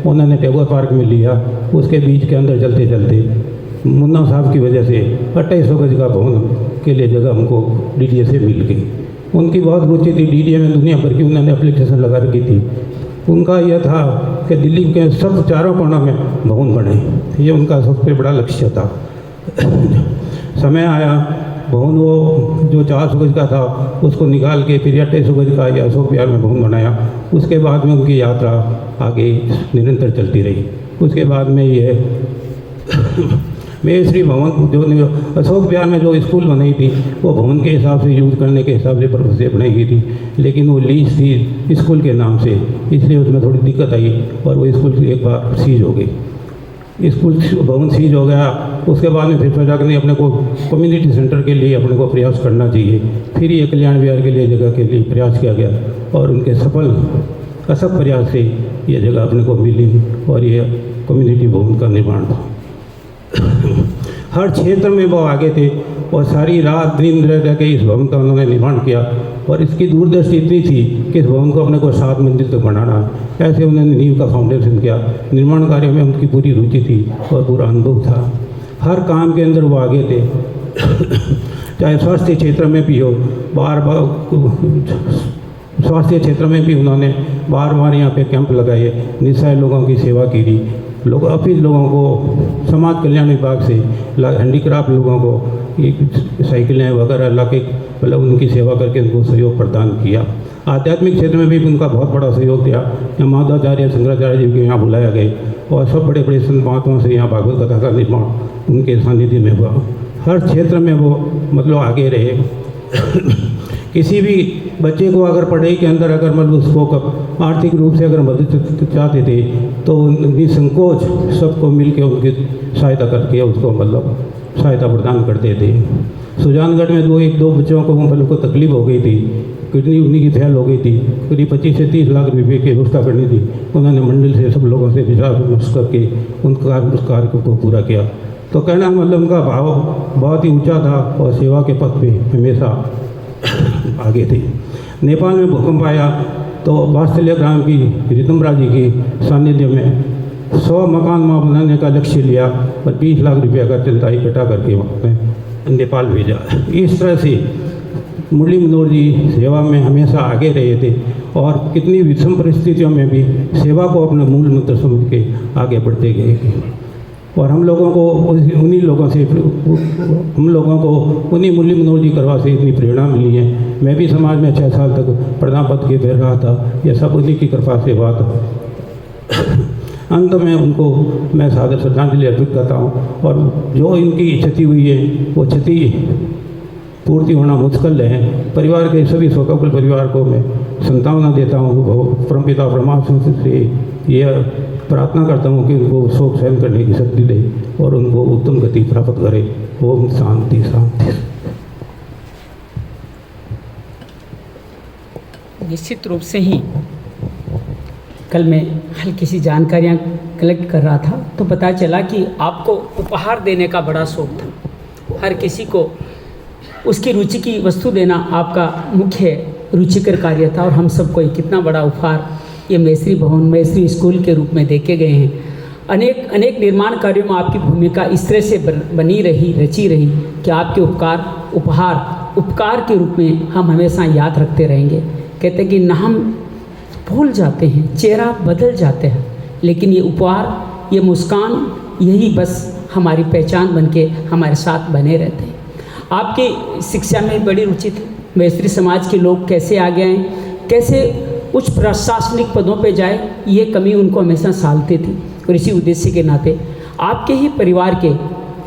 उन्होंने टैगोर पार्क में लिया। उसके बीच के अंदर चलते चलते मुन्ना साहब की वजह से 2800 गज का भवन के लिए जगह हमको डीडीए से मिल गई। उनकी बहुत रुचि थी डीडीए में, दुनिया भर की उन्होंने एप्लीकेशन लगा रखी थी। उनका यह था कि दिल्ली के सब चारों कोनों में भवन बने, ये उनका सबसे बड़ा लक्ष्य था। समय आया, भवन वो जो 400 गज का था उसको निकाल के फिर 2800 गज का या अशोक विहार में भवन बनाया। उसके बाद में उनकी यात्रा आगे निरंतर चलती रही। उसके बाद में ये मेसरी भवन जो अशोक विहार में जो स्कूल बनाई थी वो भवन के हिसाब से यूज़ करने के हिसाब से पर्पज से बनाई गई थी, लेकिन वो लीज थी स्कूल के नाम से, इसलिए उसमें थोड़ी दिक्कत आई और वो स्कूल एक बार सीज हो गई। स्कूल भवन सीज हो गया। उसके बाद में फिर सोचा कि नहीं, अपने को कम्युनिटी सेंटर के लिए अपने को प्रयास करना चाहिए। फिर ये कल्याण विहार के लिए जगह के लिए प्रयास किया गया और उनके असफ प्रयास से ये जगह अपने को मिली और ये कम्युनिटी भवन का निर्माण था। हर क्षेत्र में वो आगे थे और सारी रात दिन रह के इस भवन का उन्होंने निर्माण किया और इसकी दूरदृष्टि इतनी थी कि इस भवन को अपने को 7 मंजिल तक बनाना। ऐसे उन्होंने नींव का फाउंडेशन किया। निर्माण कार्य में उनकी पूरी रुचि थी और पूरा अनुभव था। हर काम के अंदर वो आगे थे। चाहे स्वास्थ्य क्षेत्र में भी हो, स्वास्थ्य क्षेत्र में भी उन्होंने बार यहाँ पे कैंप लगाए, निस्सहाय लोगों की सेवा की थी। अफीज लोगों को समाज कल्याण विभाग से हैंडीक्राफ्ट लोगों को साइकिलें वगैरह ला के मतलब उनकी सेवा करके उनको सहयोग प्रदान किया। आध्यात्मिक क्षेत्र में भी उनका बहुत बड़ा सहयोग दिया। यहाँ माधवाचार्य शंकराचार्य जी को यहाँ बुलाया गए और सब बड़े बड़े संत महात्माओं से यहाँ भागवत कथा का निर्माण उनके सानिध्य में हुआ। हर क्षेत्र में वो मतलब आगे रहे। किसी भी बच्चे को अगर पढ़ाई के अंदर अगर मतलब उसको आर्थिक रूप से अगर मदद चाहते थे तो निसंकोच सबको मिल के उनकी सहायता करके उसको मतलब सहायता प्रदान करते थे। सुजानगढ़ में दो बच्चों को मतलब को तकलीफ हो गई थी, किडनी उन्हीं की फेल हो गई थी, करीब 25 से 30 लाख रुपये की व्यवस्था करनी थी। उन्होंने मंडल से सब लोगों से विचार विमर्श करके उस कार्य को पूरा किया। तो कहना मतलब उनका भाव बहुत ही ऊँचा था और सेवा के पथ पे हमेशा आगे थे। नेपाल में भूकंप आया तो वात्सल्य ग्राम की रितुम्बरा जी की सानिध्य में 100 मकान वहाँ बनाने का लक्ष्य लिया और 20 लाख रुपये का चंदा इकट्ठा करके वहाँ पे नेपाल भेजा। इस तरह से मुरली मनोहर जी सेवा में हमेशा आगे रहे थे और कितनी विषम परिस्थितियों में भी सेवा को अपना मूल मंत्र समझ के आगे बढ़ते गए। और हम लोगों को उन्हीं मुरली मनोहर जी करवा से इतनी प्रेरणा मिली है। मैं भी समाज में 6 साल तक प्रधान पद के बैठ रहा था, यह सब उन्हीं की कृपा से बात। अंत में उनको मैं सादर श्रद्धांजलि अर्पित करता हूँ और जो इनकी क्षति हुई है वो क्षति पूर्ति होना मुश्किल है। परिवार के सभी शोकाकुल परिवार को मैं संतावना देता हूँ। परमपिता परमात्मा से यह प्रार्थना करता हूँ कि उनको शोक सहन करने की शक्ति दे और उनको उत्तम गति प्राप्त करे। ओम शांति शांति। निश्चित रूप से ही कल मैं हल्की सी जानकारियाँ कलेक्ट कर रहा था तो पता चला कि आपको उपहार देने का बड़ा शौक था। हर किसी को उसकी रुचि की वस्तु देना आपका मुख्य रुचिकर कार्य था और हम सबको कितना बड़ा उपहार ये मैत्री भवन मैत्री स्कूल के रूप में देखे गए हैं। अनेक अनेक निर्माण कार्यों में आपकी भूमिका इस तरह से बनी रही रची रही कि आपके उपकार के रूप में हम हमेशा याद रखते रहेंगे। कहते हैं कि ना हम भूल जाते हैं, चेहरा बदल जाते हैं, लेकिन ये उपहार ये मुस्कान यही बस हमारी पहचान बनके हमारे साथ बने रहते हैं। आपकी शिक्षा में बड़ी रुचि थी। मैत्री समाज के लोग कैसे आगे आएँ, कैसे उच्च प्रशासनिक पदों पे जाए, ये कमी उनको हमेशा सालती थी। और इसी उद्देश्य के नाते आपके ही परिवार के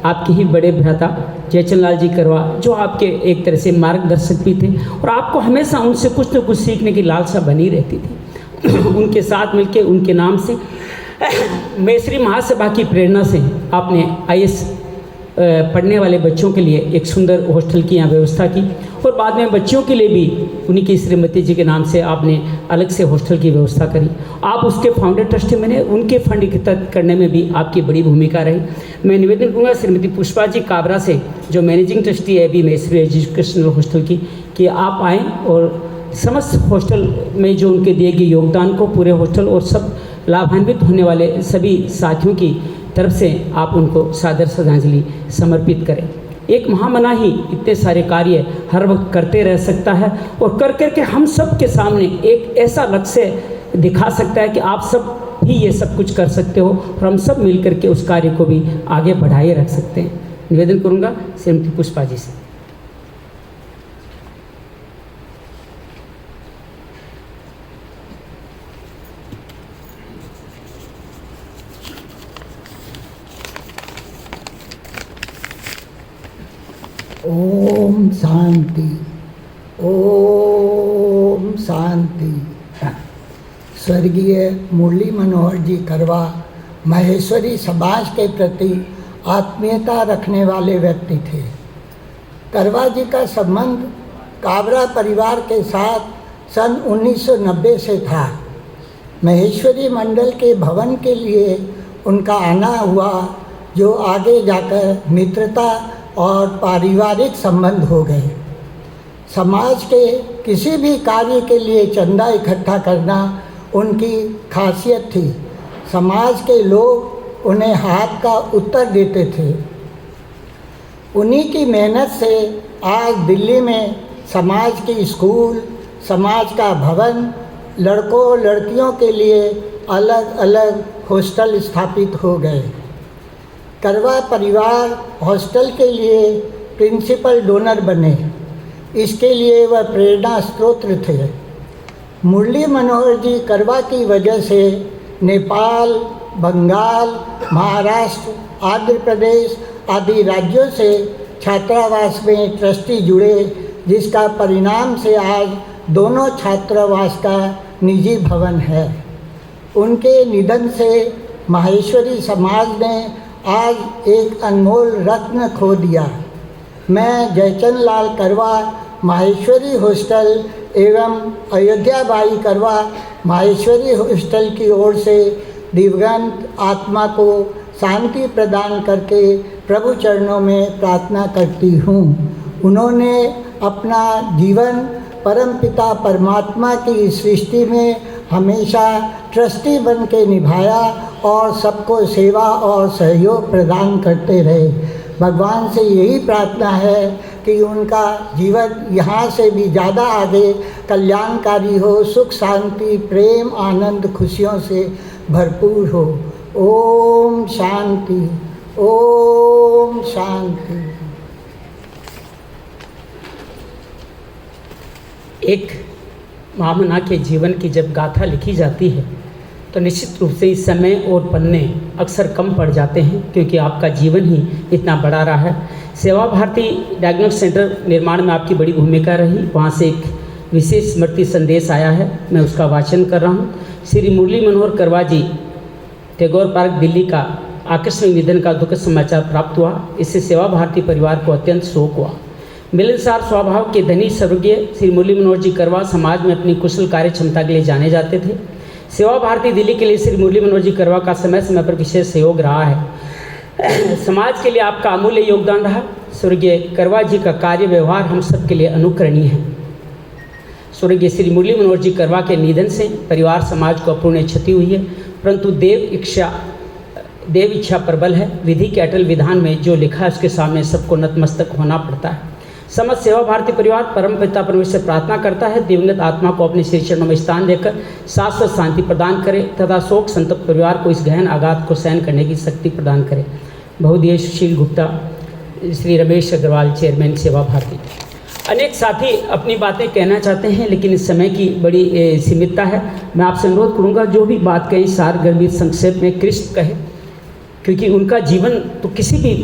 आपके ही बड़े भ्राता जयचंद लाल जी करवा जो आपके एक तरह से मार्गदर्शक भी थे और आपको हमेशा उनसे कुछ न कुछ सीखने की लालसा बनी रहती थी। उनके साथ मिलकर उनके नाम से मैत्री महासभा की प्रेरणा से आपने IAS पढ़ने वाले बच्चों के लिए एक सुंदर हॉस्टल की यहाँ व्यवस्था की और बाद में बच्चियों के लिए भी उन्हीं की श्रीमती जी के नाम से आपने अलग से हॉस्टल की व्यवस्था करी। आप उसके फाउंडर ट्रस्टी बने, उनके फंड एकत्रित करने में भी आपकी बड़ी भूमिका रही। मैं निवेदन करूँगा श्रीमती पुष्पा जी काबरा से जो मैनेजिंग ट्रस्टी है अभी मैत्री एजुकेशनल हॉस्टल की, कि आप आएँ और समस्त हॉस्टल में जो उनके दिए गए योगदान को पूरे हॉस्टल और सब लाभान्वित होने वाले सभी साथियों की तरफ से आप उनको सादर श्रद्धांजलि समर्पित करें। एक महामना ही इतने सारे कार्य हर वक्त करते रह सकता है और कर करके हम सब के सामने एक ऐसा लक्ष्य दिखा सकता है कि आप सब भी ये सब कुछ कर सकते हो और हम सब मिल करके उस कार्य को भी आगे बढ़ाए रख सकते हैं। निवेदन करूँगा श्रीमती पुष्पा जी से। ओम शांति, ओम शांति। स्वर्गीय मुरली मनोहर जी करवा महेश्वरी समाज के प्रति आत्मीयता रखने वाले व्यक्ति थे। करवा जी का संबंध काबरा परिवार के साथ सन 1990 से था। महेश्वरी मंडल के भवन के लिए उनका आना हुआ, जो आगे जाकर मित्रता और पारिवारिक संबंध हो गए। समाज के किसी भी कार्य के लिए चंदा इकट्ठा करना उनकी खासियत थी। समाज के लोग उन्हें हाथ का उत्तर देते थे। उन्हीं की मेहनत से आज दिल्ली में समाज की स्कूल, समाज का भवन, लड़कों लड़कियों के लिए अलग अलग हॉस्टल स्थापित हो गए। करवा परिवार हॉस्टल के लिए प्रिंसिपल डोनर बने। इसके लिए वह प्रेरणा स्रोत थे। मुरली मनोहर जी करवा की वजह से नेपाल, बंगाल, महाराष्ट्र, आंध्र प्रदेश आदि राज्यों से छात्रावास में ट्रस्टी जुड़े, जिसका परिणाम से आज दोनों छात्रावास का निजी भवन है। उनके निधन से माहेश्वरी समाज ने आज एक अनमोल रत्न खो दिया। मैं जयचंद लाल करवा माहेश्वरी हॉस्टल एवं अयोध्या बाई करवा माहेश्वरी हॉस्टल की ओर से दिवंगत आत्मा को शांति प्रदान करके प्रभु चरणों में प्रार्थना करती हूँ। उन्होंने अपना जीवन परमपिता परमात्मा की सृष्टि में हमेशा ट्रस्टी बन के निभाया और सबको सेवा और सहयोग प्रदान करते रहे। भगवान से यही प्रार्थना है कि उनका जीवन यहाँ से भी ज़्यादा आगे कल्याणकारी हो, सुख शांति प्रेम आनंद खुशियों से भरपूर हो। ओम शांति, ओम शांति। एक महामना के जीवन की जब गाथा लिखी जाती है तो निश्चित रूप से इस समय और पन्ने अक्सर कम पड़ जाते हैं, क्योंकि आपका जीवन ही इतना बड़ा रहा है। सेवा भारती डायग्नोस्टिक सेंटर निर्माण में आपकी बड़ी भूमिका रही। वहाँ से एक विशेष स्मृति संदेश आया है, मैं उसका वाचन कर रहा हूँ। श्री मुरली मनोहर करवा जी, टैगोर पार्क, दिल्ली का आकस्मिक निधन का दुखद समाचार प्राप्त हुआ। इससे सेवा भारती परिवार को अत्यंत शोक हुआ। मिलनसार स्वभाव के धनी स्वर्गीय श्री मुरली मनोहर जी करवा समाज में अपनी कुशल कार्य क्षमता के लिए जाने जाते थे। सेवा भारती दिल्ली के लिए श्री मुरली मनोहर जी करवा का समय समय पर विशेष सहयोग रहा है। समाज के लिए आपका अमूल्य योगदान रहा। स्वर्गीय करवा जी का कार्य व्यवहार हम सब के लिए अनुकरणीय है। स्वर्गीय श्री मुरली मनोहर जी करवा के निधन से परिवार समाज को अपूर्ण क्षति हुई है, परंतु देव इच्छा प्रबल है। विधि के अटल विधान में जो लिखा है उसके सामने सबको नतमस्तक होना पड़ता है। समस्त सेवा भारती परिवार परम पिता परमेश्वर से प्रार्थना करता है, दिवंगत आत्मा को अपने श्री चरणों में स्थान देकर शाश्वत शांति प्रदान करे तथा शोक संतप्त परिवार को इस गहन आघात को सहन करने की शक्ति प्रदान करे। बहुदीय सुशील गुप्ता, श्री रमेश अग्रवाल, चेयरमैन सेवा भारती। अनेक साथी अपनी बातें कहना चाहते हैं, लेकिन इस समय की बड़ी सीमितता है। मैं आपसे अनुरोध करूंगा जो भी बात कहें सार गर्भित संक्षेप में कृष्ण कहे, क्योंकि उनका जीवन तो किसी भी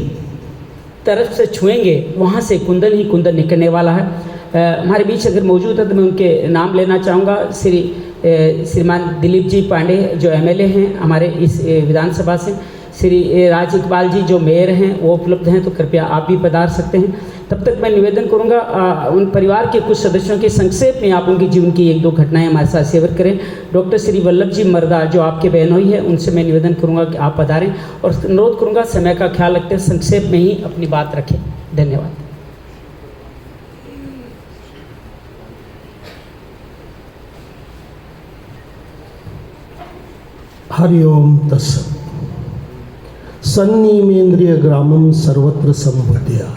तरफ से छुएंगे वहाँ से कुंदन ही कुंदन निकलने वाला है। हमारे बीच अगर मौजूद है तो मैं उनके नाम लेना चाहूँगा। श्रीमान दिलीप जी पांडे जो एमएलए हैं हमारे इस विधानसभा से, श्री राज इकबाल जी जो मेयर हैं वो उपलब्ध हैं, तो कृपया आप भी पधार सकते हैं। तब तक मैं निवेदन करूंगा उन परिवार के कुछ सदस्यों के संक्षेप में आप उनके जीवन की एक दो घटनाएं हमारे साथ शेयर करें। डॉक्टर श्री वल्लभ जी मर्दा जो आपके बहनोई है, उनसे मैं निवेदन करूंगा कि आप पधारें और अनुरोध करूंगा समय का ख्याल रखते हैं, संक्षेप में ही अपनी बात रखें। धन्यवाद। हरि ओम तत्सत्। सन्निमेन्द्रिय ग्रामं सर्वत्र संबुद्ध्या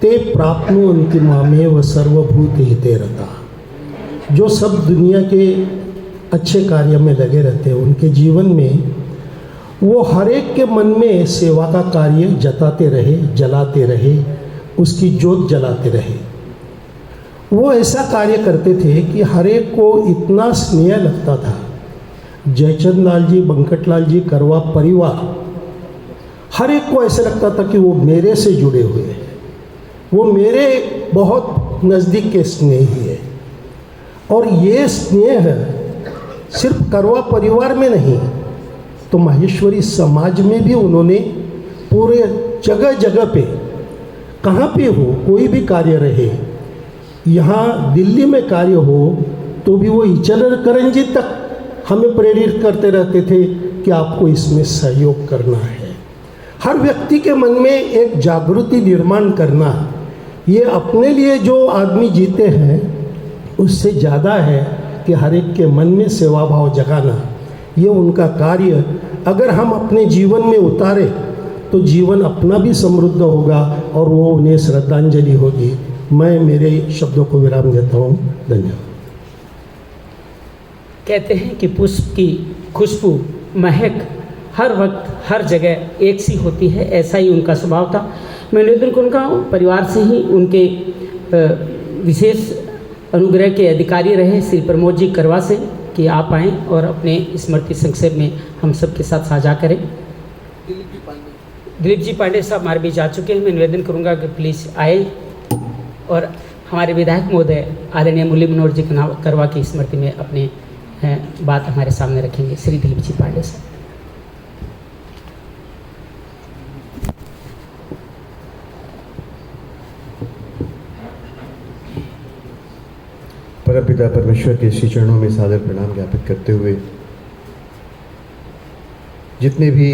ते प्राप्नुवन्ति मामेव सर्वभूत हिते रता। जो सब दुनिया के अच्छे कार्य में लगे रहते हैं, उनके जीवन में वो हर एक के मन में सेवा का कार्य जताते रहे, जलाते रहे, उसकी ज्योत जलाते रहे। वो ऐसा कार्य करते थे कि हर एक को इतना स्नेह लगता था। जयचंद लाल जी, बंकटलाल जी, करवा परिवार, हर एक को ऐसे लगता था कि वो मेरे से जुड़े हुए हैं, वो मेरे बहुत नज़दीक के स्नेही है। और ये स्नेह सिर्फ करवा परिवार में नहीं तो माहेश्वरी समाज में भी उन्होंने पूरे जगह जगह पे, कहाँ पे हो कोई भी कार्य रहे, यहाँ दिल्ली में कार्य हो तो भी वो इचलकर करंजी तक हमें प्रेरित करते रहते थे कि आपको इसमें सहयोग करना है। हर व्यक्ति के मन में एक जागृति निर्माण करना, ये अपने लिए जो आदमी जीते हैं उससे ज़्यादा है कि हर एक के मन में सेवा भाव जगाना। ये उनका कार्य अगर हम अपने जीवन में उतारे तो जीवन अपना भी समृद्ध होगा और वो उन्हें श्रद्धांजलि होगी। मैं मेरे शब्दों को विराम देता हूँ। धन्यवाद। कहते हैं कि पुष्प की खुशबू, महक हर वक्त हर जगह एक सी होती है, ऐसा ही उनका स्वभाव था। मैं निवेदन करूँगा परिवार से ही उनके विशेष अनुग्रह के अधिकारी रहे श्री प्रमोद जी करवा से कि आप आएँ और अपने स्मृति संक्षेप में हम सब के साथ साझा करें। दिलीप जी पांडे साहब हमारे बीच आ चुके हैं। मैं निवेदन करूँगा कि प्लीज़ आए और हमारे विधायक महोदय आदरणीय मुरली मनोहर जी करवा की स्मृति में अपने बात हमारे सामने रखेंगे। श्री दिलीप जी पांडे साहब। परमपिता परमेश्वर के श्री चरणों में सादर प्रणाम ज्ञापित करते हुए जितने भी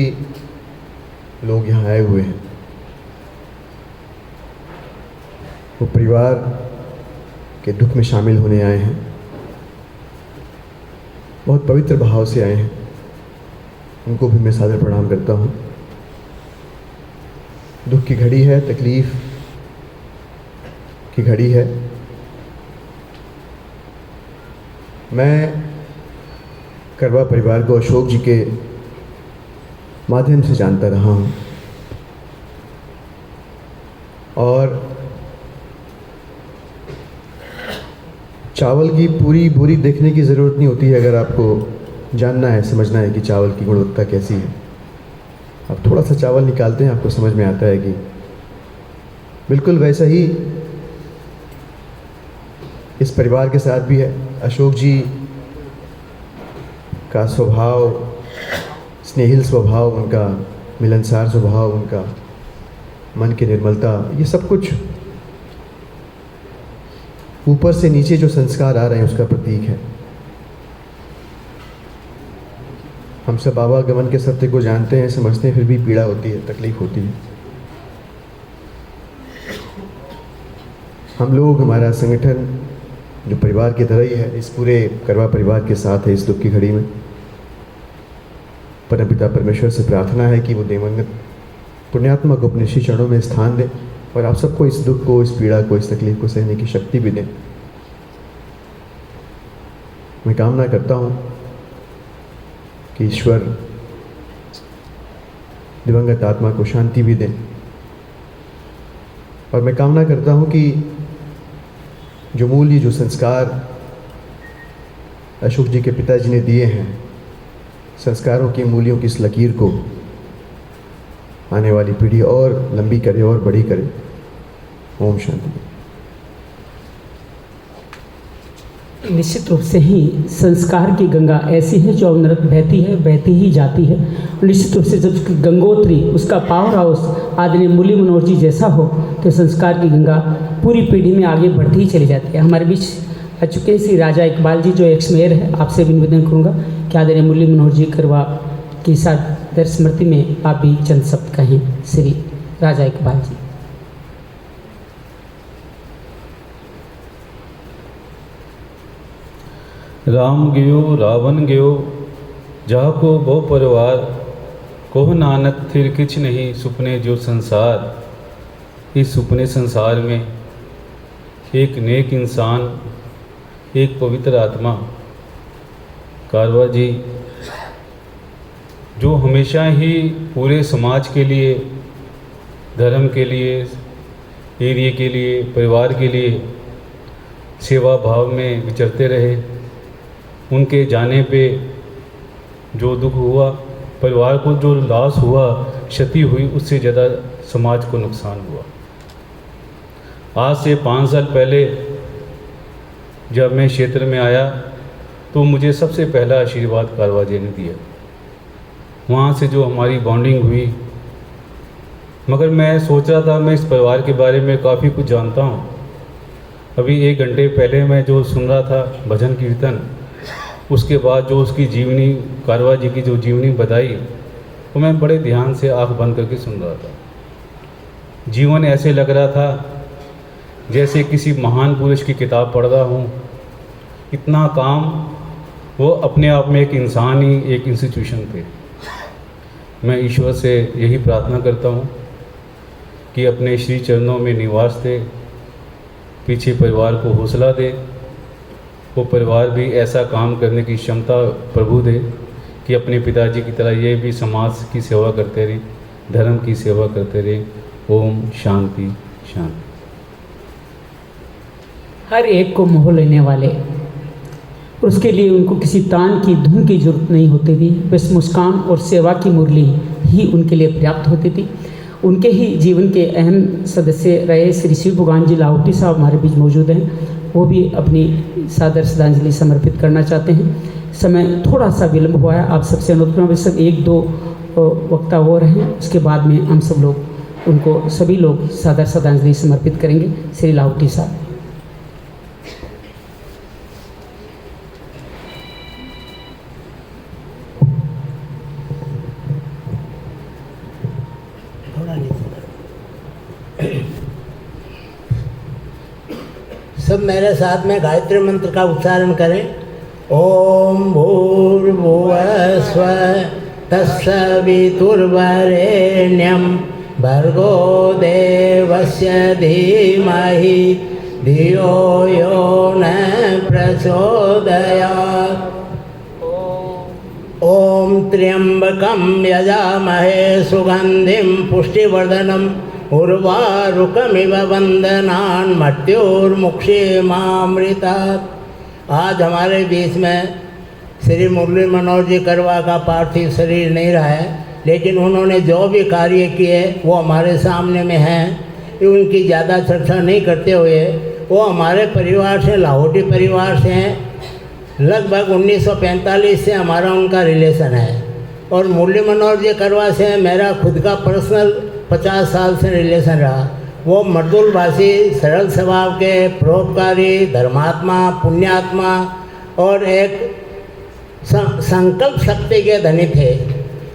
लोग यहाँ आए हुए हैं वो परिवार के दुख में शामिल होने आए हैं, बहुत पवित्र भाव से आए हैं, उनको भी मैं सादर प्रणाम करता हूँ। दुख की घड़ी है, तकलीफ़ की घड़ी है। मैं करवा परिवार को अशोक जी के माध्यम से जानता रहा हूँ और चावल की पूरी बोरी देखने की ज़रूरत नहीं होती है अगर आपको जानना है, समझना है कि चावल की गुणवत्ता कैसी है। अब थोड़ा सा चावल निकालते हैं, आपको समझ में आता है कि बिल्कुल वैसा ही इस परिवार के साथ भी है। अशोक जी का स्वभाव, स्नेहिल स्वभाव, उनका मिलनसार स्वभाव, उनका मन की निर्मलता, ये सब कुछ ऊपर से नीचे जो संस्कार आ रहे हैं उसका प्रतीक है। हम सब आवागमन के सत्य को जानते हैं, समझते हैं, फिर भी पीड़ा होती है, तकलीफ होती है। हम लोग, हमारा संगठन जो परिवार की तरह ही है, इस पूरे करवा परिवार के साथ है इस दुख की घड़ी में। परमपिता परमेश्वर से प्रार्थना है कि वो दिवंगत पुण्यात्मा को अपने श्री चरणों में स्थान दें और आप सबको इस दुख को, इस पीड़ा को, इस तकलीफ को सहने की शक्ति भी दें। मैं कामना करता हूँ कि ईश्वर दिवंगत आत्मा को शांति भी दें, और मैं कामना करता हूँ कि जो मूल्य, जो संस्कार अशोक जी के पिताजी ने दिए हैं, संस्कारों की, मूल्यों की इस लकीर को आने वाली पीढ़ी और लंबी करे और बड़ी करे। ओम शांति। निश्चित रूप से ही संस्कार की गंगा ऐसी है जो अनवरत बहती है, बहती ही जाती है। निश्चित रूप से जब गंगोत्री, उसका पावर हाउस आदरणीय मुरली मनोहर जी जैसा हो तो संस्कार की गंगा पूरी पीढ़ी में आगे बढ़ती ही चली जाती है। हमारे बीच आ चुके हैं श्री राजा इकबाल जी, जो एक्स मेयर है। आपसे भी निवेदन करूँगा कि आदरणीय मुरली मनोहर जी करवा की सादर स्मृति में आप भी चंद शब्द कहें। श्री राजा इकबाल जी। राम गयो रावण गयो जहाँ को बहु परिवार, कोह नानक थिर किछ नहीं सुपने जो संसार। इस सुपने संसार में एक नेक इंसान, एक पवित्र आत्मा कारवा जी, जो हमेशा ही पूरे समाज के लिए, धर्म के लिए, एरिया के लिए, परिवार के लिए सेवा भाव में विचरते रहे। उनके जाने पे जो दुख हुआ, परिवार को जो लॉस हुआ, क्षति हुई, उससे ज़्यादा समाज को नुकसान हुआ। आज से 5 साल पहले जब मैं क्षेत्र में आया तो मुझे सबसे पहला आशीर्वाद कारवा जी ने दिया। वहाँ से जो हमारी बॉन्डिंग हुई, मगर मैं सोच रहा था मैं इस परिवार के बारे में काफ़ी कुछ जानता हूँ। अभी 1 घंटे पहले मैं जो सुन रहा था भजन कीर्तन, उसके बाद जो उसकी जीवनी, कारवा जी की जो जीवनी बताई, तो मैं बड़े ध्यान से आँख बंद करके सुन रहा था। जीवन ऐसे लग रहा था जैसे किसी महान पुरुष की किताब पढ़ रहा हूँ। इतना काम, वो अपने आप में एक इंसान ही, एक इंस्टीट्यूशन थे। मैं ईश्वर से यही प्रार्थना करता हूँ कि अपने श्री चरणों में निवास दे, पीछे परिवार को हौसला दे, वो परिवार भी ऐसा काम करने की क्षमता प्रभु दे कि अपने पिताजी की तरह ये भी समाज की सेवा करते रहे, धर्म की सेवा करते रहे। ओम शांति शांति। हर एक को मोह लेने वाले, और उसके लिए उनको किसी तान की धुन की जरूरत नहीं होती थी। बस मुस्कान और सेवा की मुरली ही उनके लिए पर्याप्त होती थी। उनके ही जीवन के अहम सदस्य रहे श्री शिव भगवान जी लाहौटी साहब हमारे बीच मौजूद हैं। वो भी अपनी सादर श्रद्धांजलि समर्पित करना चाहते हैं। समय थोड़ा सा विलम्ब हुआ है, आप सबसे अनुरोध करूँगा, सब 1-2 वक्ता हो रहे हैं, उसके बाद में हम सब लोग उनको, सभी लोग सादर श्रद्धांजलि समर्पित करेंगे। श्री लाहौटी साहब। सब मेरे साथ में गायत्री मंत्र का उच्चारण करें। ओम भूर्भुवः स्वः तत्सवितुर्वरेण्यं भर्गो देवस्य धीमहि धियो यो न प्रचोदयात्। ओम त्र्यंबकं यजामहे सुगंधिं पुष्टिवर्धनम् उर्वारुकमिव वंदनान् मृत्युर्मुक्षीमामृतात्। आज हमारे बीच में श्री मुरली मनोहर जी करवा का पार्थिव शरीर नहीं रहा है, लेकिन उन्होंने जो भी कार्य किए वो हमारे सामने में हैं। उनकी ज़्यादा चर्चा नहीं करते हुए, वो हमारे परिवार से, लाहौटी परिवार से हैं। लगभग 1945 से हमारा उनका रिलेशन है। और मुरली मनोहर जी करवा से मेरा खुद का पर्सनल 50 साल से रिलेशन रहा। वो मर्दुल भाषी, सरल स्वभाव के, परोपकारी, धर्मात्मा, पुण्यात्मा और एक संकल्प शक्ति के धनी थे।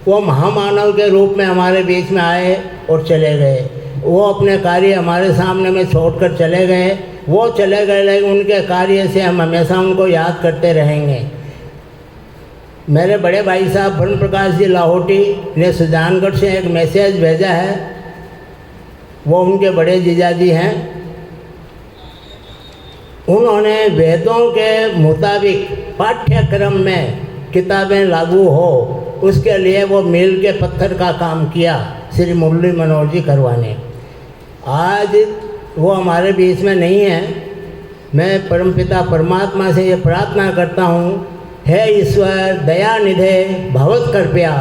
वो महामानव के रूप में हमारे बीच में आए और चले गए। वो अपने कार्य हमारे सामने में छोड़कर चले गए। वो चले गए, लेकिन उनके कार्य से हम हमेशा उनको याद करते रहेंगे। मेरे बड़े भाई साहब वरुण प्रकाश जी लाहौटी ने सुजानगढ़ से एक मैसेज भेजा है। वो उनके बड़े जीजाजी हैं। उन्होंने वेदों के मुताबिक पाठ्यक्रम में किताबें लागू हो, उसके लिए वो मील के पत्थर का काम किया श्री मुरली मनोहर जी करवा ने। आज वो हमारे बीच में नहीं है। मैं परमपिता परमात्मा से ये प्रार्थना करता हूँ, हे ईश्वर दयानिधे भवत कृपया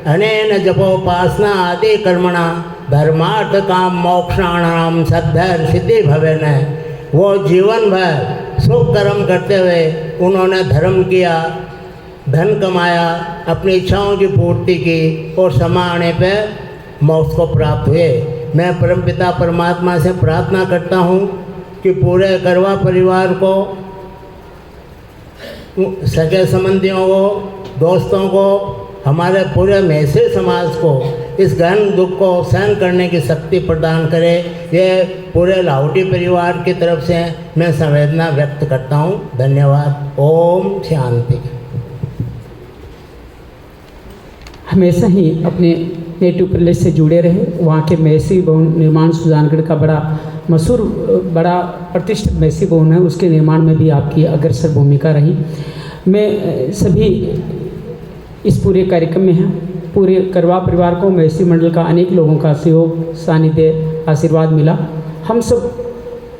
अनेन जपोपासना आदि कर्मणा धर्मार्थ काम मोक्षाणाम सद्धर सिद्धि भवेन। वो जीवन भर शुभ कर्म करते हुए उन्होंने धर्म किया, धन कमाया, अपनी इच्छाओं की पूर्ति की और समय आने पर मोक्ष को प्राप्त हुए। मैं परमपिता परमात्मा से प्रार्थना करता हूँ कि पूरे करवा परिवार को, सगे संबंधियों को, दोस्तों को, हमारे पूरे मैसेज समाज को इस गहन दुख को सहन करने की शक्ति प्रदान करे। ये पूरे लाहौटी परिवार की तरफ से मैं संवेदना व्यक्त करता हूँ। धन्यवाद। ओम शांति। हमेशा ही अपने नेटिव प्रदेश से जुड़े रहे। वहाँ के मैसी भवन निर्माण सुजानगढ़ का बड़ा मशहूर, बड़ा प्रतिष्ठित मैसी भवन है, उसके निर्माण में भी आपकी अग्रसर भूमिका रही। मैं सभी इस पूरे कार्यक्रम में हैं। पूरे करवा परिवार को, मैसी मंडल का अनेक लोगों का सहयोग, सानिध्य, आशीर्वाद मिला। हम सब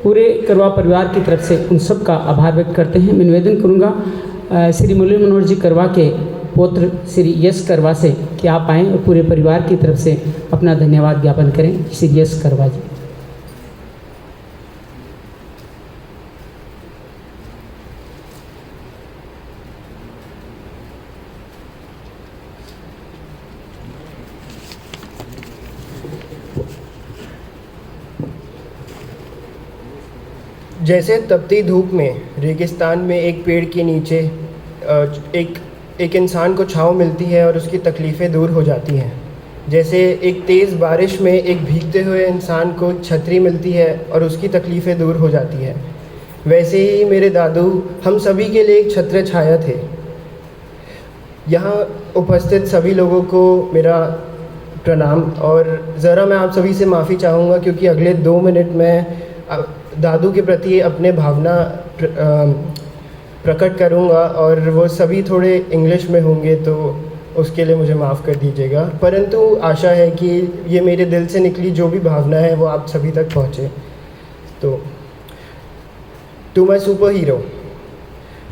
पूरे करवा परिवार की तरफ से उन सब का आभार व्यक्त करते हैं। मैं निवेदन करूँगा श्री मुरली मनोहर जी करवा के पुत्र श्री यश करवा से कि आप आएँ और पूरे परिवार की तरफ से अपना धन्यवाद ज्ञापन करें। श्री यश करवा जी। जैसे तपती धूप में रेगिस्तान में एक पेड़ के नीचे एक इंसान को छाँव मिलती है और उसकी तकलीफ़ें दूर हो जाती हैं, जैसे एक तेज़ बारिश में एक भीगते हुए इंसान को छतरी मिलती है और उसकी तकलीफ़ें दूर हो जाती है, वैसे ही मेरे दादू हम सभी के लिए एक छत्र छाया थे। यहाँ उपस्थित सभी लोगों को मेरा प्रणाम। और ज़रा मैं आप सभी से माफ़ी चाहूँगा क्योंकि अगले 2 मिनट में दादू के प्रति अपने भावना प्रकट करूँगा और वो सभी थोड़े इंग्लिश में होंगे, तो उसके लिए मुझे माफ़ कर दीजिएगा। परंतु आशा है कि ये मेरे दिल से निकली जो भी भावना है वो आप सभी तक पहुँचे। तो to my super hero,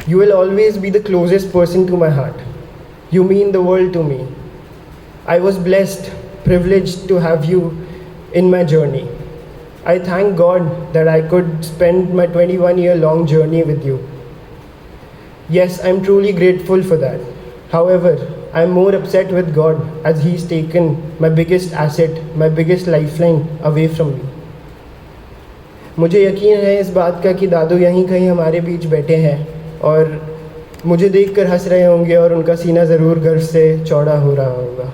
you will always be the closest person to my heart. You mean the world to me. I was blessed, privileged to have you in my journey. I thank God that I could spend my 21-year-long journey with you. Yes, I'm truly grateful for that. However, I'm more upset with God as He's taken my biggest asset, my biggest lifeline away from me. मुझे यकीन है इस बात का कि दादू यहीं कहीं हमारे बीच बैठे हैं और मुझे देखकर हंस रहे होंगे और उनका सीना ज़रूर गर्व से चौड़ा हो रहा होगा।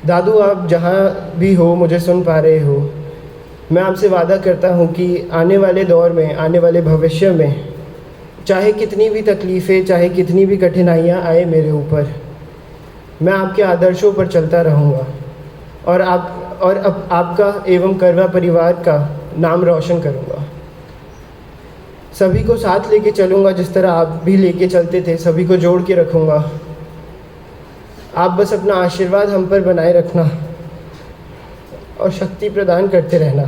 दादू, आप जहाँ भी हो मुझे सुन पा रहे हो, मैं आपसे वादा करता हूँ कि आने वाले दौर में, आने वाले भविष्य में, चाहे कितनी भी तकलीफ़ें, चाहे कितनी भी कठिनाइयाँ आए मेरे ऊपर, मैं आपके आदर्शों पर चलता रहूँगा और आपका एवं करवा परिवार का नाम रोशन करूँगा। सभी को साथ लेके चलूँगा जिस तरह आप भी लेके चलते थे, सभी को जोड़ के रखूँगा। आप बस अपना आशीर्वाद हम पर बनाए रखना और शक्ति प्रदान करते रहना।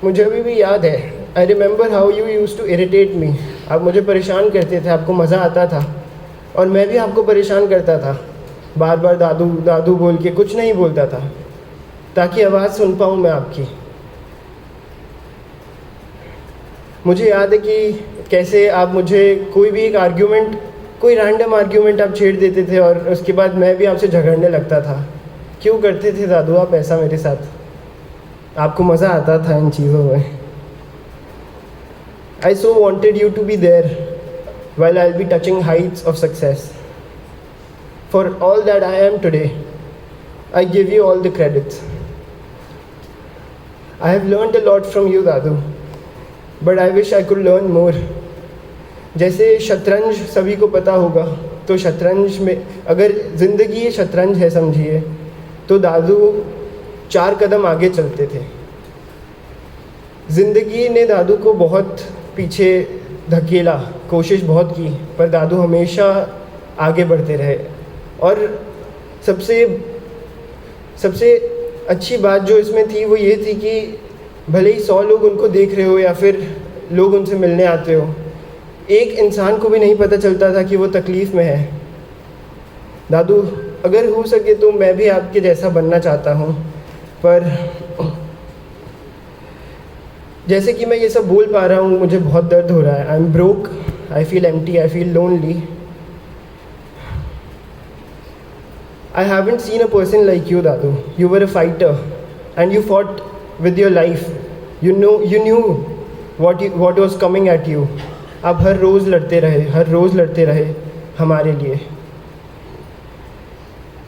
मुझे अभी भी याद है, I remember how you used to irritate me. आप मुझे परेशान करते थे, आपको मज़ा आता था और मैं भी आपको परेशान करता था, बार बार दादू दादू बोल के कुछ नहीं बोलता था ताकि आवाज़ सुन पाऊँ मैं आपकी। मुझे याद है कि कैसे आप मुझे कोई भी एक आर्ग्यूमेंट, कोई रैंडम आर्ग्यूमेंट आप छेड़ देते थे और उसके बाद मैं भी आपसे झगड़ने लगता था। क्यों करते थे दादू आप ऐसा मेरे साथ? आपको मज़ा आता था इन चीज़ों में। I so wanted you to be there while I'll be touching heights of success. For all that I am today, I give you all the credits. I have learned a lot from you, Dadu, but I wish I could learn more. जैसे शतरंज सभी को पता होगा, तो शतरंज में अगर ज़िंदगी शतरंज है समझिए, तो दादू 4 कदम आगे चलते थे। ज़िंदगी ने दादू को बहुत पीछे धकेला, कोशिश बहुत की, पर दादू हमेशा आगे बढ़ते रहे। और सबसे अच्छी बात जो इसमें थी वो ये थी कि भले ही 100 लोग उनको देख रहे हो या फिर लोग उनसे मिलने आते हो, एक इंसान को भी नहीं पता चलता था कि वो तकलीफ़ में है। दादू, अगर हो सके तो मैं भी आपके जैसा बनना चाहता हूँ, पर जैसे कि मैं ये सब बोल पा रहा हूँ मुझे बहुत दर्द हो रहा है। I am broke, I feel empty, I feel lonely. I haven't seen a person like you Dadu. You were a fighter and you fought with your life. You new what was coming at you. आप हर रोज़ लड़ते रहे हमारे लिए।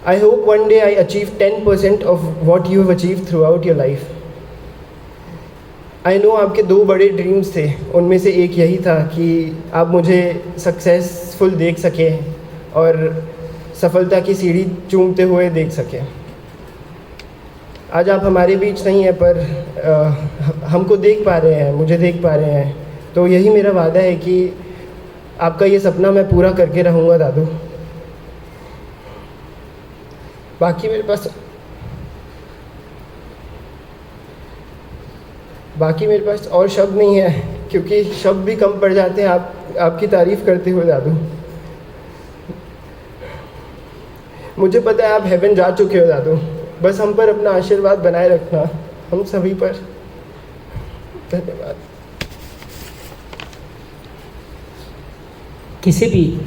I hope one day I achieve 10% of what you have achieved throughout your life. I know आपके 2 बड़े dreams थे, उनमें से एक यही था कि आप मुझे सक्सेसफुल देख सकें और सफलता की सीढ़ी चूमते हुए देख सकें। आज आप हमारे बीच नहीं हैं, पर हमको देख पा रहे हैं, मुझे देख पा रहे हैं, तो यही मेरा वादा है कि आपका ये सपना मैं पूरा करके रहूँगा दादू। बाकी मेरे पास और शब्द नहीं है, क्योंकि शब्द भी कम पड़ जाते हैं आपकी तारीफ़ करते हुए दादू। मुझे पता है आप हेवन जा चुके हो दादू, बस हम पर अपना आशीर्वाद बनाए रखना, हम सभी पर। धन्यवाद। किसी भी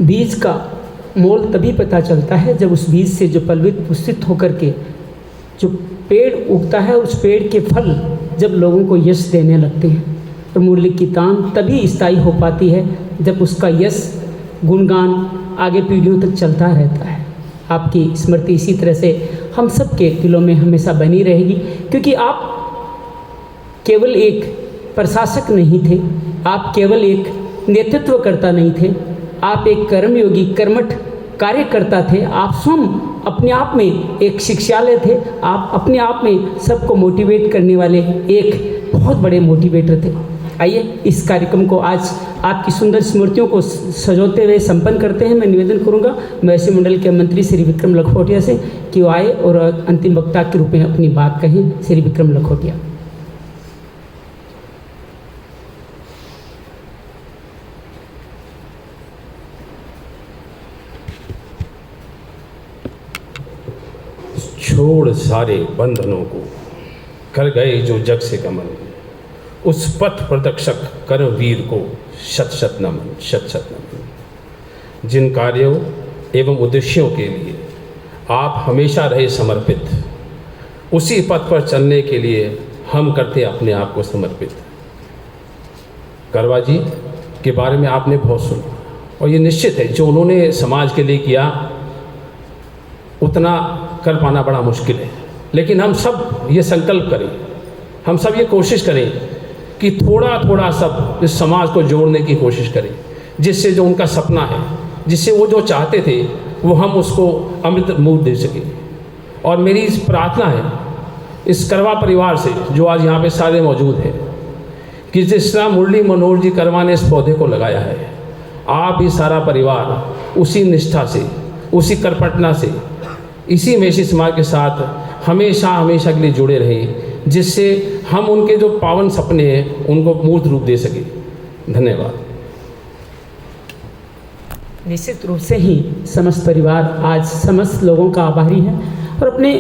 बीज का मोल तभी पता चलता है जब उस बीज से जो फलवित पुष्पित होकर के जो पेड़ उगता है, उस पेड़ के फल जब लोगों को यश देने लगते हैं। और मूल्य की तान तभी स्थायी हो पाती है जब उसका यश गुणगान आगे पीढ़ियों तक चलता रहता है। आपकी स्मृति इसी तरह से हम सब के दिलों में हमेशा बनी रहेगी, क्योंकि आप केवल एक प्रशासक नहीं थे, आप केवल एक नेतृत्वकर्ता नहीं थे, आप एक कर्मयोगी कर्मठ कार्यकर्ता थे। आप स्वयं अपने आप में एक शिक्षालय थे, आप अपने आप में सबको मोटिवेट करने वाले एक बहुत बड़े मोटिवेटर थे। आइए इस कार्यक्रम को आज आपकी सुंदर स्मृतियों को सजोते हुए संपन्न करते हैं। मैं निवेदन करूंगा महर्षि मंडल के मंत्री श्री विक्रम लखोटिया से कि वो आए और अंतिम वक्ता के रूप में अपनी बात कहें। श्री विक्रम लखोटिया। छोड़ सारे बंधनों को कर गए जो जग से गमन, उस पथ प्रदक्षक कर्मवीर को शत शत नमन, शत शत नमन। जिन कार्यों एवं उद्देश्यों के लिए आप हमेशा रहे समर्पित, उसी पथ पर चलने के लिए हम करते अपने आप को समर्पित। करवा जी के बारे में आपने बहुत सुना, और ये निश्चित है जो उन्होंने समाज के लिए किया उतना कर पाना बड़ा मुश्किल है। लेकिन हम सब ये संकल्प करें, हम सब ये कोशिश करें कि थोड़ा थोड़ा सब इस समाज को जोड़ने की कोशिश करें, जिससे जो उनका सपना है, जिससे वो जो चाहते थे वो हम उसको अमृत मूर्त दे सकें। और मेरी इस प्रार्थना है इस करवा परिवार से जो आज यहाँ पे सारे मौजूद हैं, कि जिस तरह मुरली मनोहर जी करवा ने इस पौधे को लगाया है, आप ही सारा परिवार उसी निष्ठा से, उसी करपटना से, इसी मेषी समाज के साथ हमेशा हमेशा के लिए जुड़े रहें, जिससे हम उनके जो पावन सपने हैं उनको मूर्त रूप दे सकें। धन्यवाद। निश्चित रूप से ही समस्त परिवार आज समस्त लोगों का आभारी है और अपने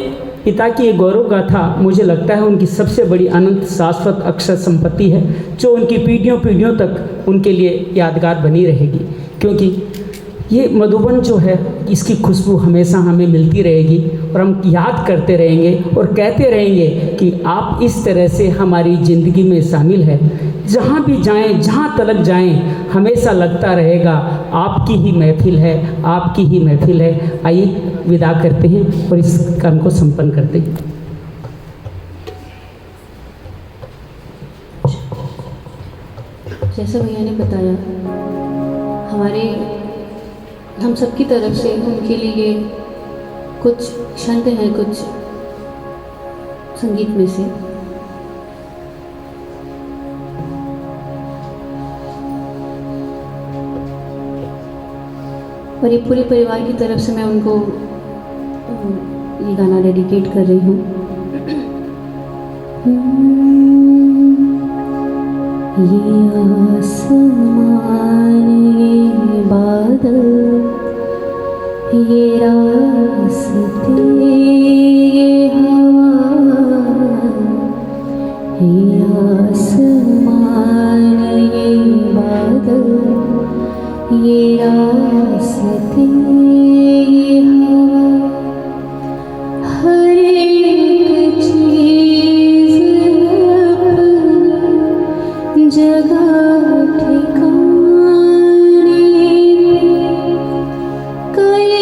पिता की ये गौरव गाथा मुझे लगता है उनकी सबसे बड़ी अनंत शाश्वत अक्षर संपत्ति है, जो उनकी पीढ़ियों पीढ़ियों तक उनके लिए यादगार बनी रहेगी। क्योंकि ये मधुबन जो है इसकी खुशबू हमेशा हमें मिलती रहेगी और हम याद करते रहेंगे और कहते रहेंगे कि आप इस तरह से हमारी ज़िंदगी में शामिल है। जहाँ भी जाएं, जहाँ तलक जाएं, हमेशा लगता रहेगा आपकी ही महफिल है, आपकी ही महफिल है। आइए विदा करते हैं और इस काम को संपन्न करते हैं। जैसा भैया ने बताया, हम सबकी तरफ से उनके लिए कुछ छंद हैं, कुछ संगीत में से। और ये पूरे परिवार की तरफ से मैं उनको ये गाना डेडिकेट कर रही हूँ। ये आसमान, ये बादल, ये रास्ते, ये हवा, ये आसमान, ये बादल, ये रास्ते, ये हवा, हर एक चीज़ अपनी जगह ठिकाने, कई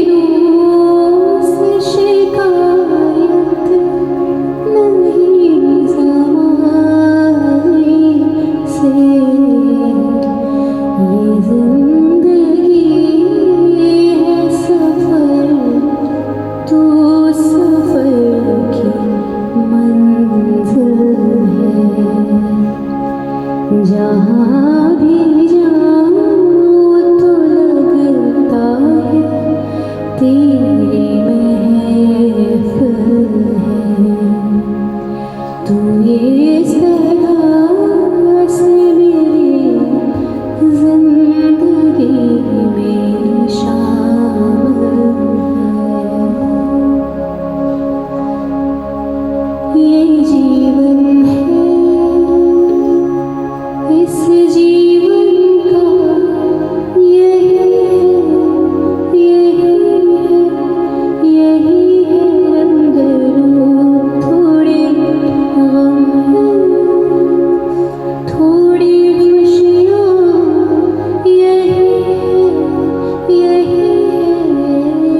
दिनों से शिकायत नहीं ज़माने से। ये ज़िंदगी है सफ़र, तू सफ़र की मंज़िल है। जहाँ भी जाऊँ तो लगता है तेरी महफ़िल है। तू इस तरह से मेरी ज़िंदगी में शामिल है। ये जीवन है, इस जीवन का यही है अंदरूं थोड़े गम हैं, थोड़ी खुशियाँ, यही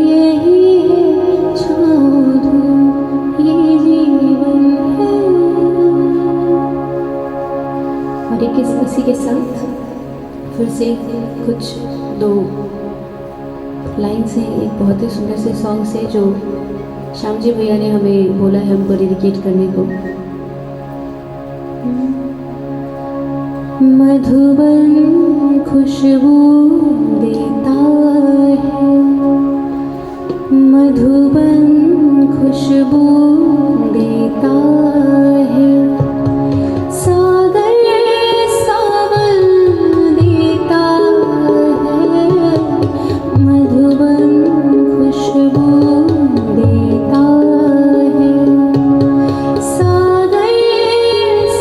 है छाँव, ये जीवन है। और एक इसी के साथ फिर से कुछ दो लाइन से एक बहुत ही सुंदर से सॉन्ग से जो श्याम जी भैया ने हमें बोला है हमको डेडिकेट करने को। मधुबन खुशबू देता है, मधुबन खुशबू देता है, सागर सावन देता है, मधुबन खुशबू देता है, सागर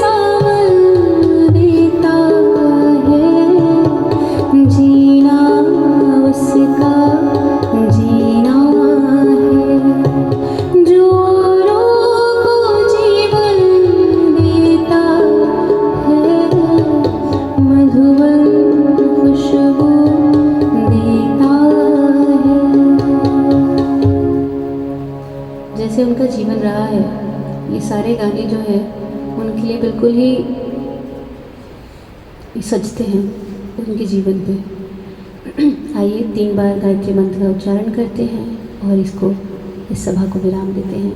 सावन देता है, जीना उसका जीना है, जोरों को जीवन देता है, मधुबन खुशबू देता है। जैसे उनका जीवन रहा है, ये सारे गाने जो हैं उनके लिए बिल्कुल ही सजते हैं उनके जीवन पे। आइए 3 बार गायत्री मंत्र का उच्चारण करते हैं और इस सभा को विराम देते हैं।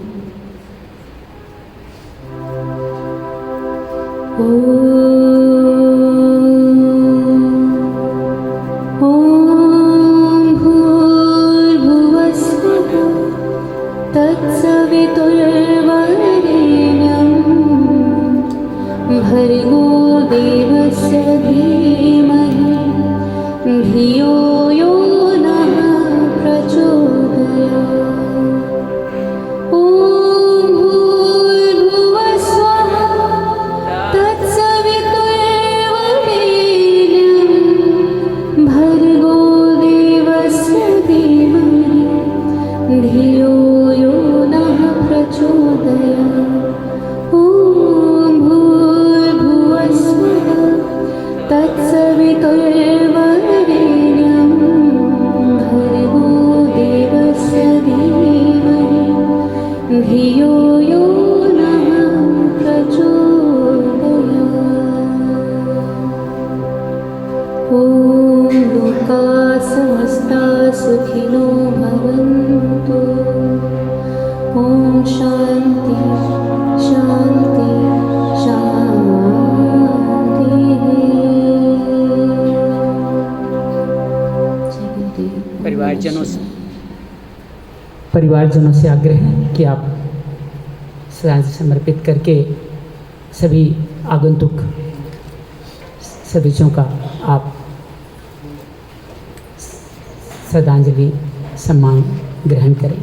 ओम भूर्भुवः स्वः तत्सवितुर्वरेण्यं भर्गो देवस्य धीमहि धियो यो नः प्रचोदयात्। ॐ भूर्भुवः स्वः तत्सवितुर्वरेण्यं भर्गो देवस्य धीमहि धियो यो नः प्रचोदयात्। ॐ भूर्भुवः स्वः तत्सवितुर्वरेण्यं भर्गो देवस्य धीमहि धियो यो नः प्रचोदयात्। ॐ लोकाः समस्ताः सुखिनो भवन्तु। ॐ शान्ति शान्ति शान्तिः। परिवारजनों से आग्रह है कि आप श्रद्धांजलि समर्पित करके सभी आगंतुक सदस्यों का आप श्रद्धांजलि सम्मान ग्रहण करें।